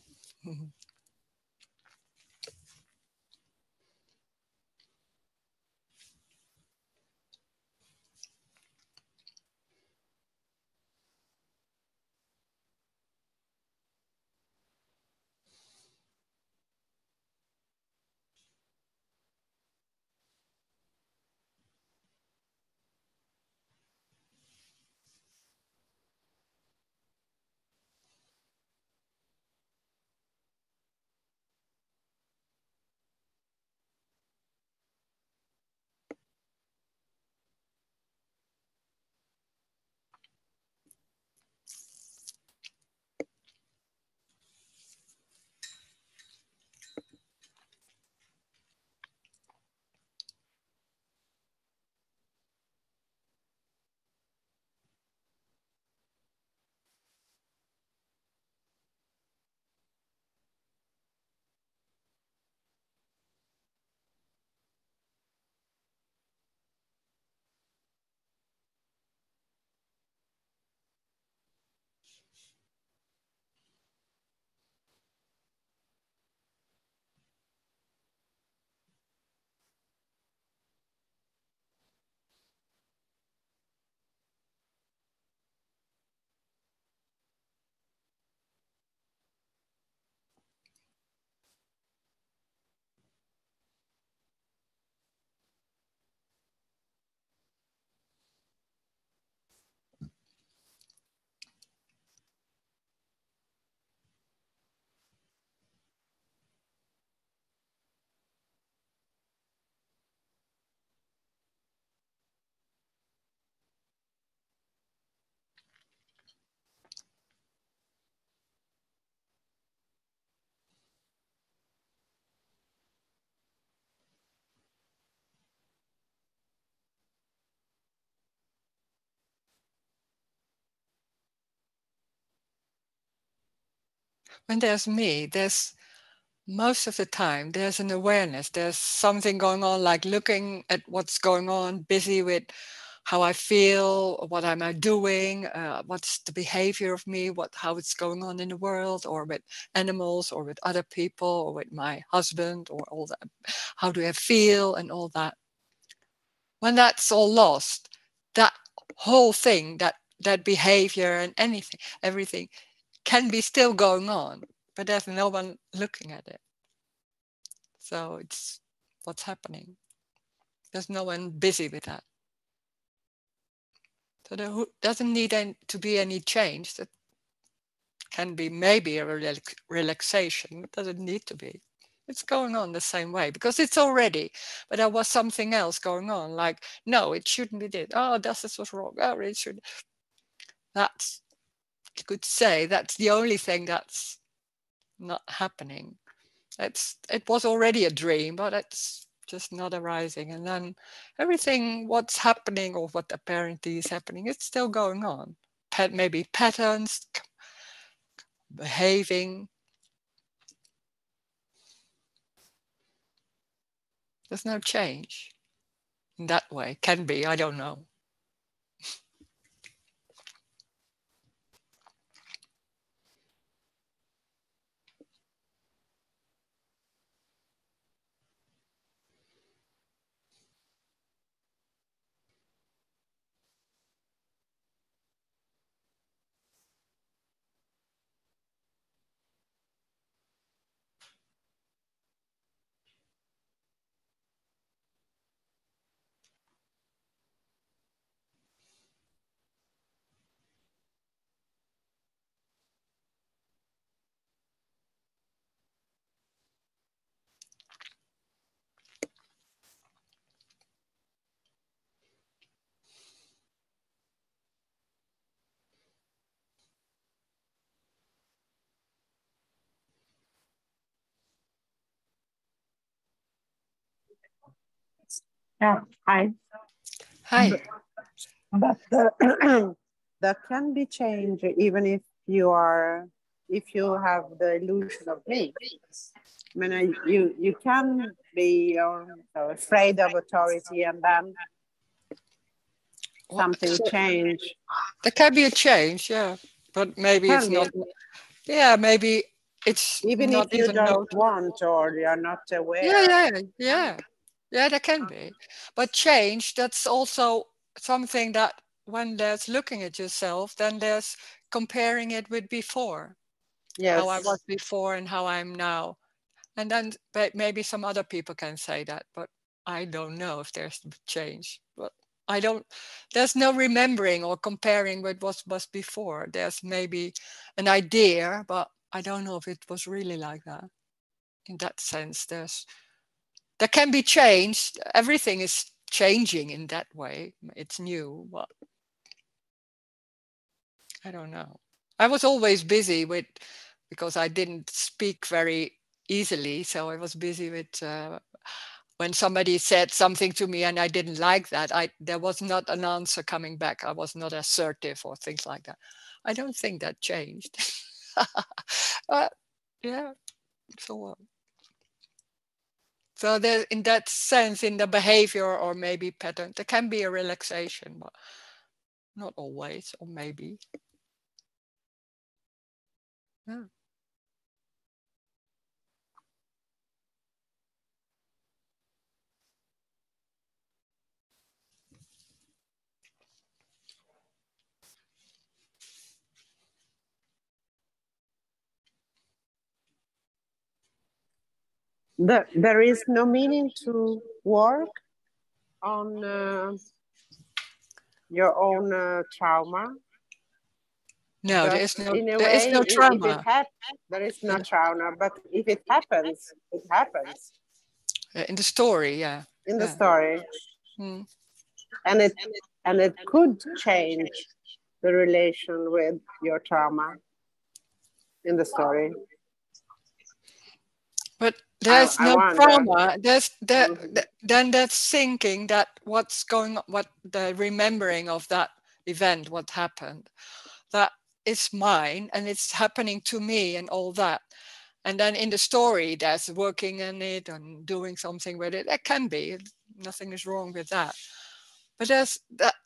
when there's me, there's most of the time there's an awareness, there's something going on, like looking at what's going on, busy with how I feel, what am I doing, what's the behavior of me, how it's going on in the world, or with animals, or with other people, or with my husband, or all that. How do I feel, and all that. When that's all lost, that whole thing, that behavior and everything can be still going on, but there's no one looking at it. So it's what's happening. There's no one busy with that. So there doesn't need to be any change. That can be maybe a relaxation. It doesn't need to be. It's going on the same way because it's already, but there was something else going on. Like, no, it shouldn't be this. Oh, this was wrong. Oh, it should. That's, you could say, that's the only thing that's not happening. It was already a dream, but it's just not arising. And then everything, what's happening or what apparently is happening, it's still going on. Maybe patterns, behaving. There's no change in that way. Can be, I don't know. Yeah, hi. Hi. But that can be changed even if you have the illusion of me. I mean, you can be afraid of authority, and then something change. There can be a change, yeah, but maybe it's not. Yeah, maybe it's even not if you even don't want or you're not Yeah, aware. there can be. But change, that's also something that when there's looking at yourself, then there's comparing it with before. Yes. How I was before and how I'm now. And then maybe some other people can say that, but I don't know if there's change. But there's no remembering or comparing with what was before. There's maybe an idea, but I don't know if it was really like that. In that sense, there can be change. Everything is changing in that way. It's new, but I don't know. I was always busy because I didn't speak very easily. So I was busy with when somebody said something to me and I didn't like that, there was not an answer coming back. I was not assertive or things like that. I don't think that changed. Yeah, so what? So there, in that sense, in the behavior or maybe pattern, there can be a relaxation, but not always, or maybe. Yeah. There is no meaning to work on your own trauma. No, there is no. In a There way, is no trauma. There is no trauma, but if it happens, it happens. In the story, yeah. In the story, Hmm. and it could change the relation with your trauma in the story. But there's no trauma. Then that's thinking that what's going on, what the remembering of that event, what happened, that is mine and it's happening to me and all that. And then in the story, there's working on it and doing something with it. That can be. Nothing is wrong with that. But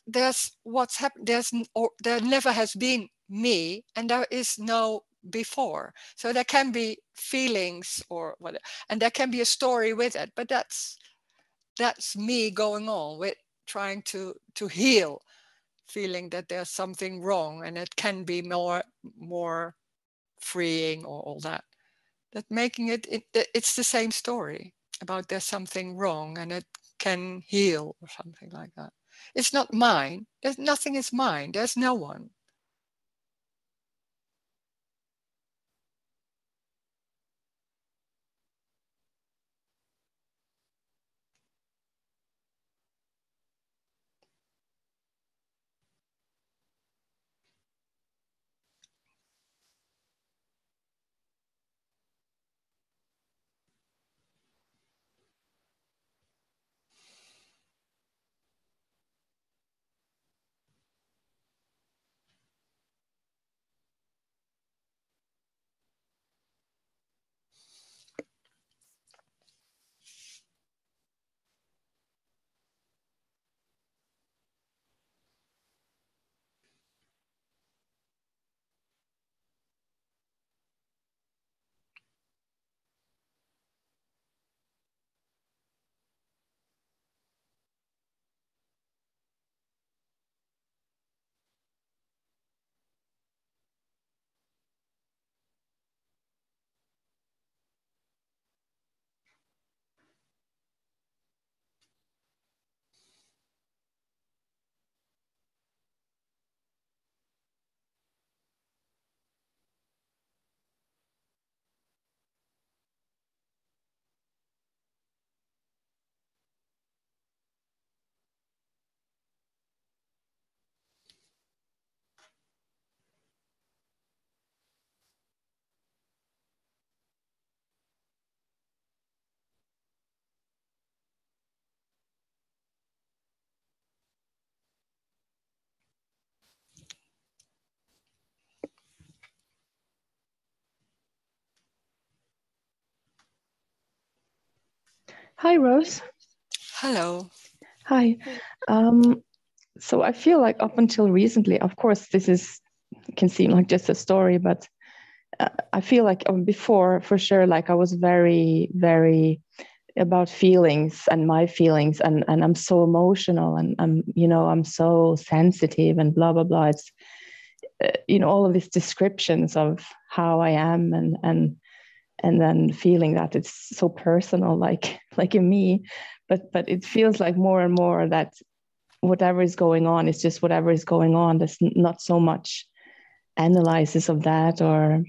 there's what's happened. There never has been me, and there is no before. So there can be feelings or whatever, and there can be a story with it. But that's me going on with trying to heal, feeling that there's something wrong, and it can be more freeing or all that. That making it's the same story about there's something wrong and it can heal or something like that. It's not mine. There's nothing is mine. There's no one. Hi, Rose. Hello. Hi. So I feel like up until recently, of course, can seem like just a story, but I feel like before, for sure, like I was very, very about feelings and my feelings, and I'm so emotional, and I'm so sensitive, and blah blah blah. It's all of these descriptions of how I am, and then feeling that it's so personal, like in me, but it feels like more and more that whatever is going on is just whatever is going on. There's not so much analysis of that, or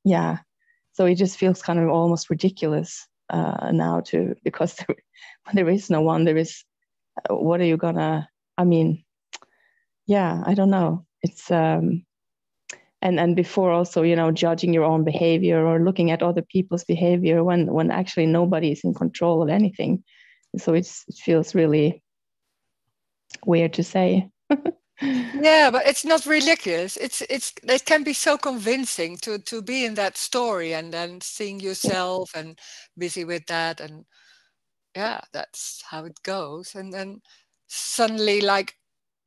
yeah. So it just feels kind of almost ridiculous now, because there is no one. There is, what are you gonna? I mean, yeah, I don't know. It's and before also, judging your own behavior or looking at other people's behavior when actually nobody is in control of anything. So it feels really weird to say. Yeah, but it's not ridiculous. It can be so convincing to be in that story and then seeing yourself and busy with that, and yeah, that's how it goes. And then suddenly, like,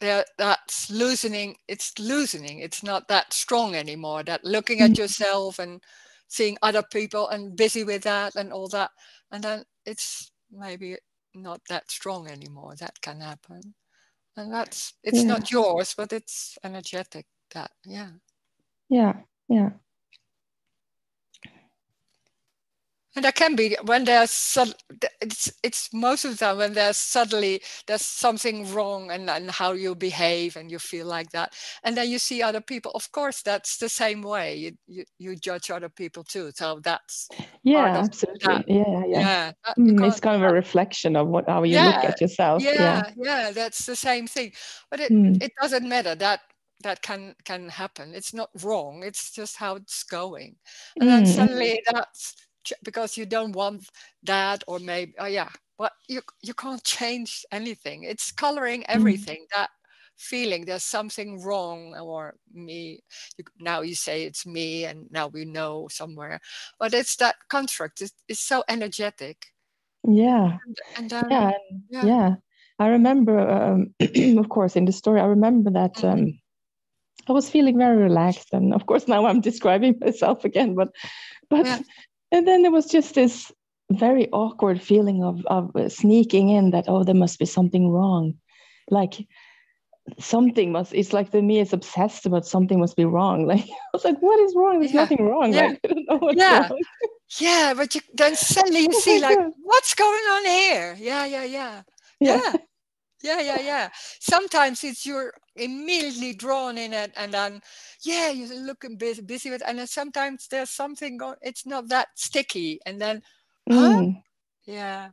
that's loosening. It's loosening. It's not that strong anymore. That looking at yourself and seeing other people and busy with that and all that, and then it's maybe not that strong anymore. That can happen. And it's not yours, but it's energetic. That, yeah. Yeah. And that can be when it's most of the time when there's something wrong and how you behave and you feel like that. And then you see other people. Of course, that's the same way. You judge other people too. So that's part of absolutely. that. Yeah. You It's can't, kind of a reflection of how you look at yourself. yeah, that's the same thing. But it doesn't matter. That can happen. It's not wrong. It's just how it's going. And then suddenly that's because you don't want that, or maybe but you can't change anything. It's coloring everything. That feeling there's something wrong, or me. Now you say it's me, and now we know somewhere, but it's that construct. It's so energetic. Yeah. And Yeah. yeah. Yeah. I remember, of course, in the story, I remember that I was feeling very relaxed, and of course now I'm describing myself again, but Yeah. and then there was just this very awkward feeling of sneaking in that, oh, there must be something wrong, like something must. It's like the me is obsessed about something must be wrong. Like I was like, what is wrong? There's Yeah. nothing wrong. Yeah. Like I don't know what's Yeah. wrong. Yeah, but then suddenly you Oh see, my like, God. what's going on here? Yeah, yeah, yeah. Yeah. Yeah. Yeah, yeah, yeah. Sometimes it's you're immediately drawn in it, and then yeah, you're looking busy with, and then sometimes there's something going. It's not that sticky, and then, huh? Mm. Yeah,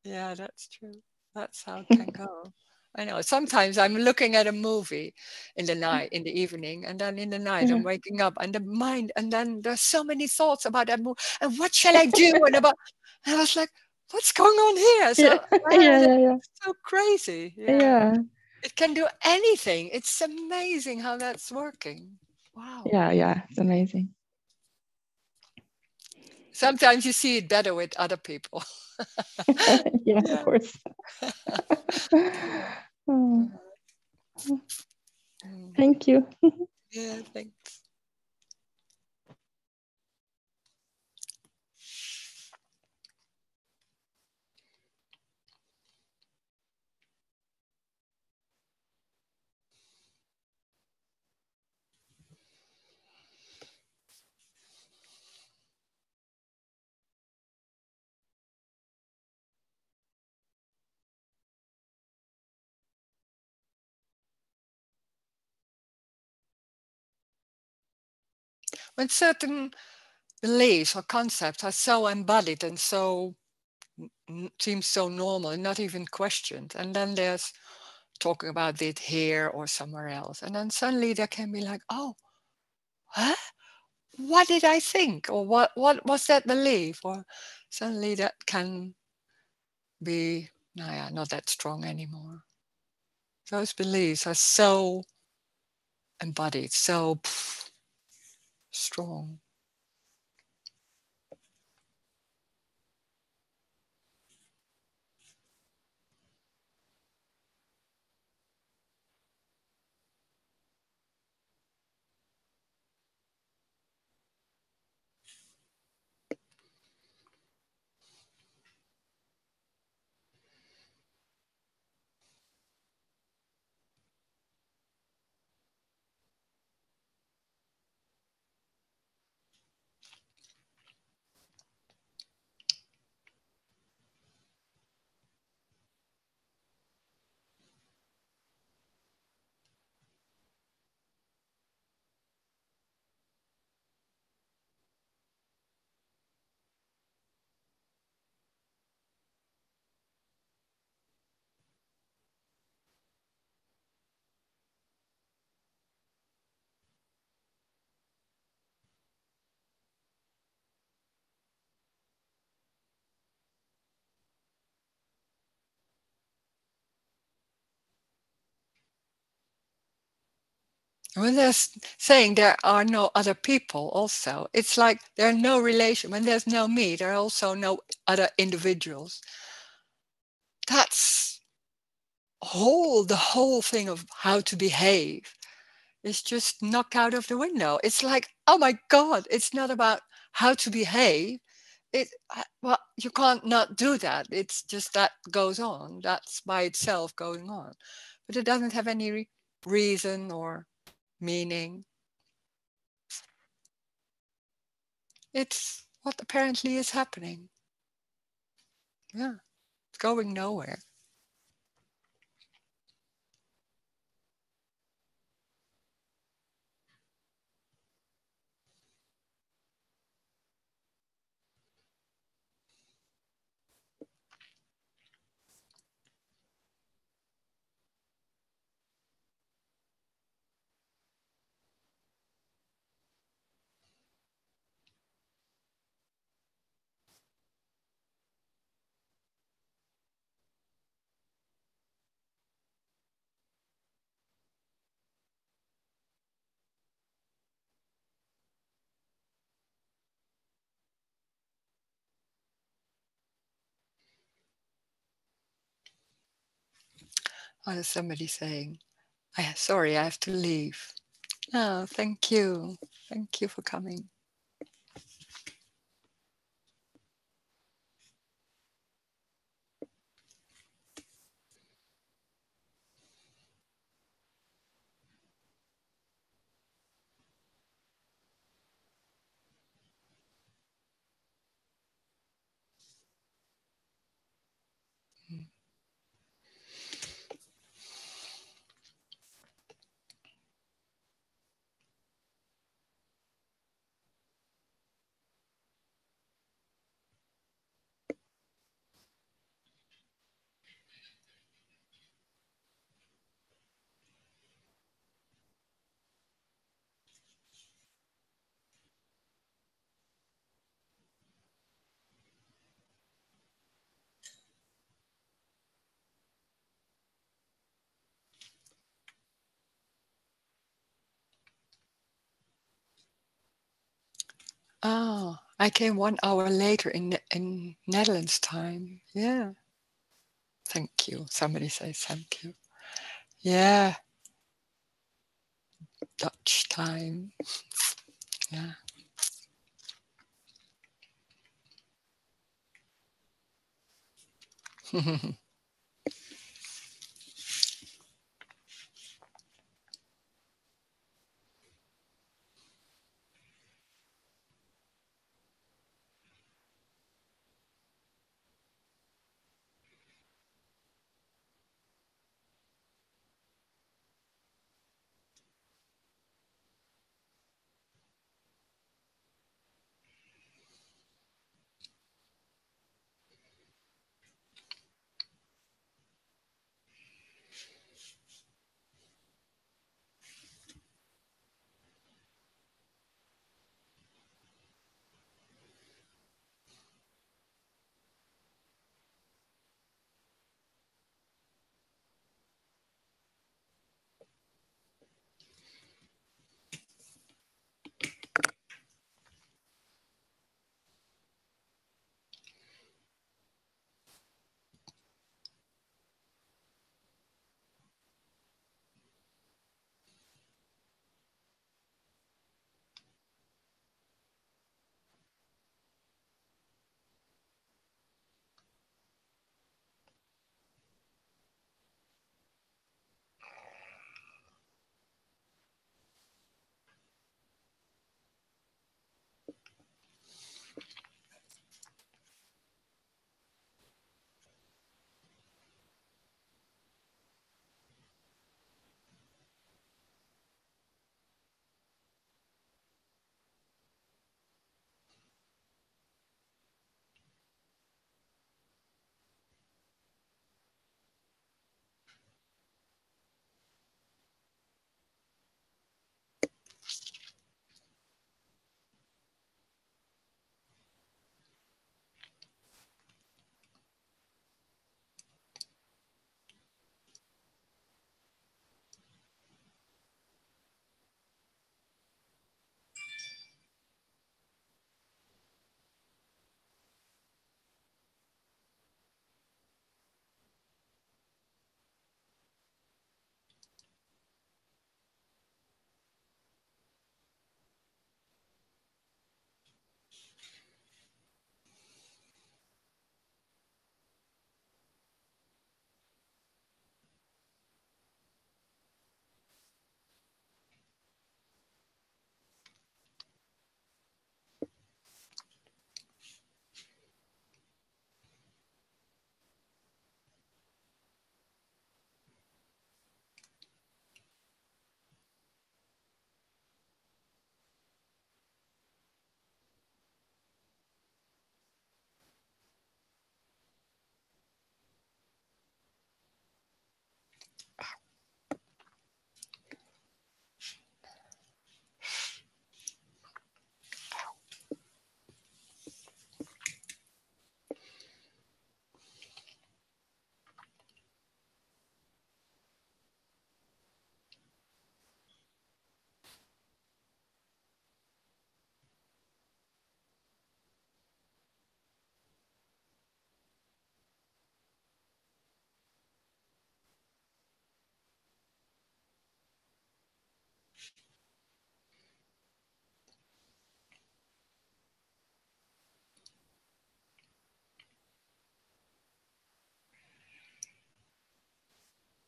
yeah, that's true. That's how it can go. I know. Sometimes I'm looking at a movie in the night, in the evening, and then in the night I'm Yeah. waking up, and the mind, and then there's so many thoughts about that movie, and what shall I do, and about. And I was like, what's going on here? So Yeah. Yeah. Yeah. Yeah. so crazy. Yeah. Yeah. It can do anything. It's amazing how that's working. Wow. Yeah. Yeah. It's amazing. Sometimes you see it better with other people. Yeah. Of Yeah. course. Oh, Mm. thank you. Yeah, thanks. When certain beliefs or concepts are so embodied and so seems so normal and not even questioned, and then there's talking about it here or somewhere else, and then suddenly there can be like, oh, huh? What did I think, or what was that belief, or suddenly that can be not that strong anymore. Those beliefs are so embodied, so strong. When they're saying there are no other people also, it's like there are no relation. When there's no me, there are also no other individuals. That's the whole thing of how to behave is just knocked out of the window. It's like, oh my God, it's not about how to behave. Well, you can't not do that. It's just that goes on. That's by itself going on. But it doesn't have any reason or meaning. It's what apparently is happening. Yeah, it's going nowhere. Oh, there's somebody saying, sorry, I have to leave. Oh, thank you. Thank you for coming. Oh, I came 1 hour later in Netherlands time. Yeah. Thank you. Somebody says thank you. Yeah. Dutch time. Yeah.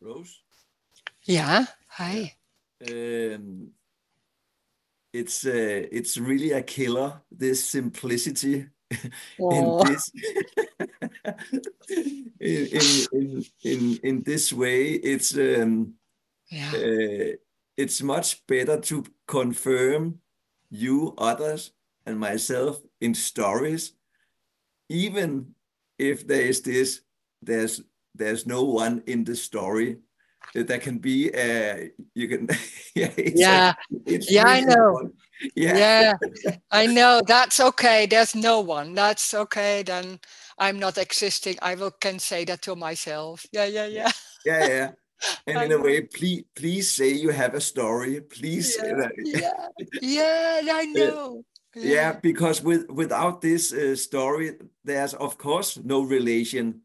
Rose. Yeah. Hi. It's really a killer, this simplicity in Oh. this in this way. It's much better to confirm you, others, and myself in stories, even if there's no one in the story. There can be you can Yeah. it's Yeah, I really know. fun. Yeah. Yeah, I know. That's okay. There's no one. That's okay. Then I'm not existing. can say that to myself. Yeah, yeah, yeah. Yeah. And I in a know. way, please say you have a story. Please, Yeah, yeah, yeah. I know. yeah, Yeah. because without this story, there's of course no relation.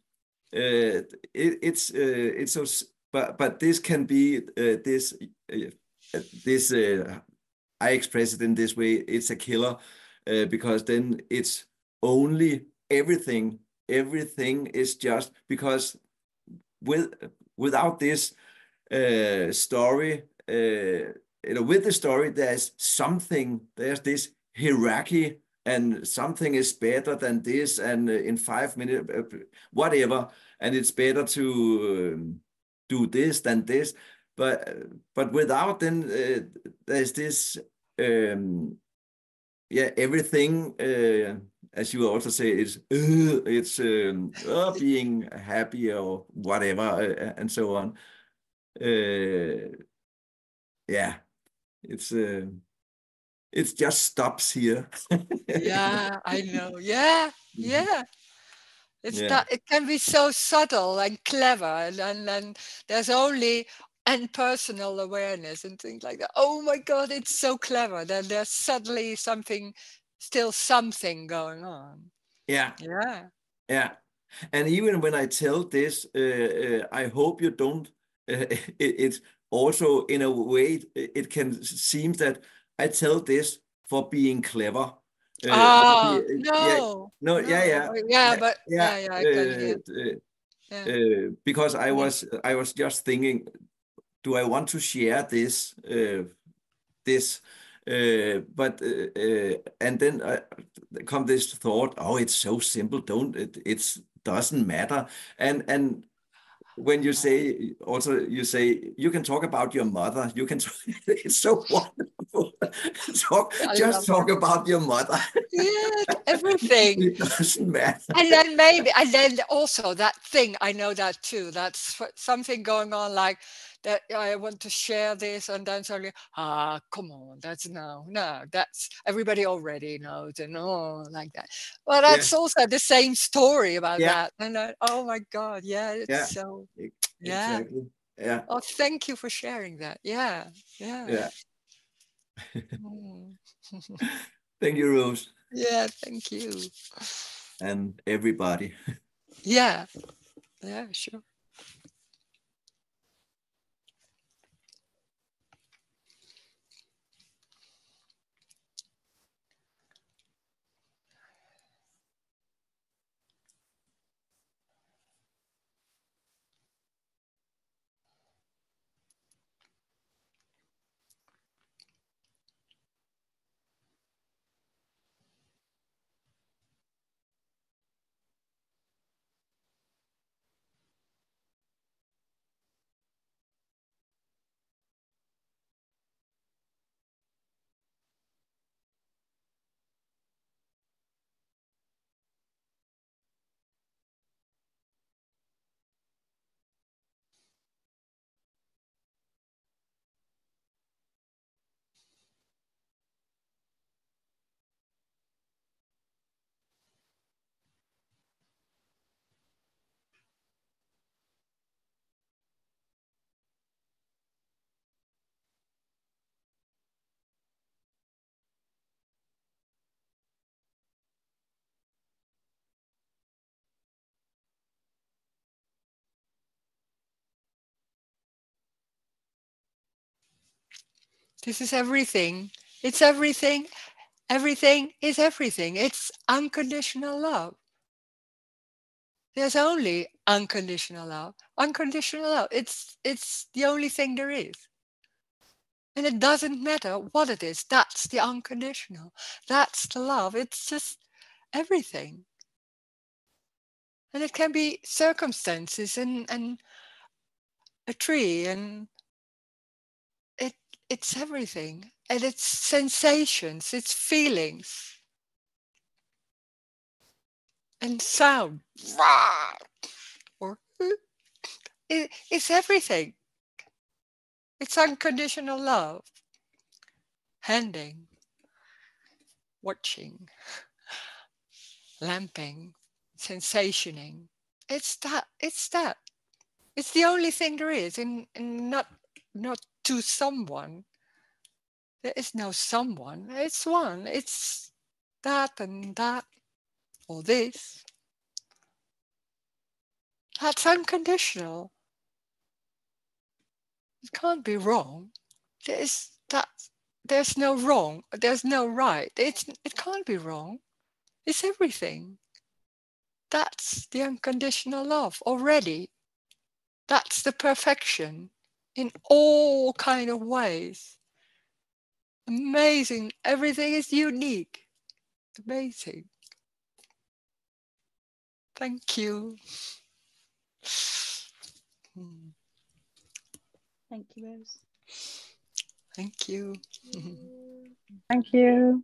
It's so, but this can be this. I express it in this way. It's a killer because then it's only everything. Everything is just because with without this story, with the story, there's something. There's this hierarchy, and something is better than this, and in 5 minutes, whatever, and it's better to do this than this. But without then there's this everything as you also say is it's being happy or whatever and so on. Yeah, it just stops here. Yeah, I know. Yeah, yeah. It's Yeah. that it can be so subtle and clever, and there's only and personal awareness and things like that. Oh my God, it's so clever. Then there's suddenly still something going on. Yeah. Yeah. Yeah. And even when I tell this, I hope you don't. It's also in a way it can seem that I tell this for being clever. Ah, Yeah, no, no, no. Yeah, yeah, but yeah. yeah, I can hear. Yeah. Because Yeah. I was just thinking, do I want to share this? But and then come this thought, oh, it's so simple. Don't it? It doesn't matter. And when you say also you say you can talk about your mother. You can. It's so wonderful. I Just love her. talk about your mother. Yeah, everything. It doesn't matter. And then also that thing, I know that too. That's something going on like that. I want to share this, and then suddenly, come on, that's everybody already knows, and like that. Well, Yeah, that's also the same story about yeah, that. And oh my God, yeah, it's yeah. so, yeah. Exactly. Yeah, Oh, thank you for sharing that. Yeah, yeah. yeah. Mm. Thank you, Rose, Yeah, thank you. and everybody. Yeah, yeah, sure. This is everything. It's everything. Everything is everything. It's unconditional love. There's only unconditional love. Unconditional love, it's the only thing there is. And it doesn't matter what it is. That's the unconditional. That's the love. It's just everything. And it can be circumstances and a tree, and it's everything. And it's sensations, it's feelings. And sound. Or it's everything. It's unconditional love. Handing, watching, lamping, sensationing. It's that. It's that. It's the only thing there is, and not to someone. There is no someone. It's one. It's that and that, or this. That's unconditional. It can't be wrong. There's that. There's no wrong. There's no right. It can't be wrong. It's everything. That's the unconditional love already. That's the perfection in all kind of ways. Amazing. Everything is unique. Amazing. Thank you. Thank you, Rose. Thank you. Thank you.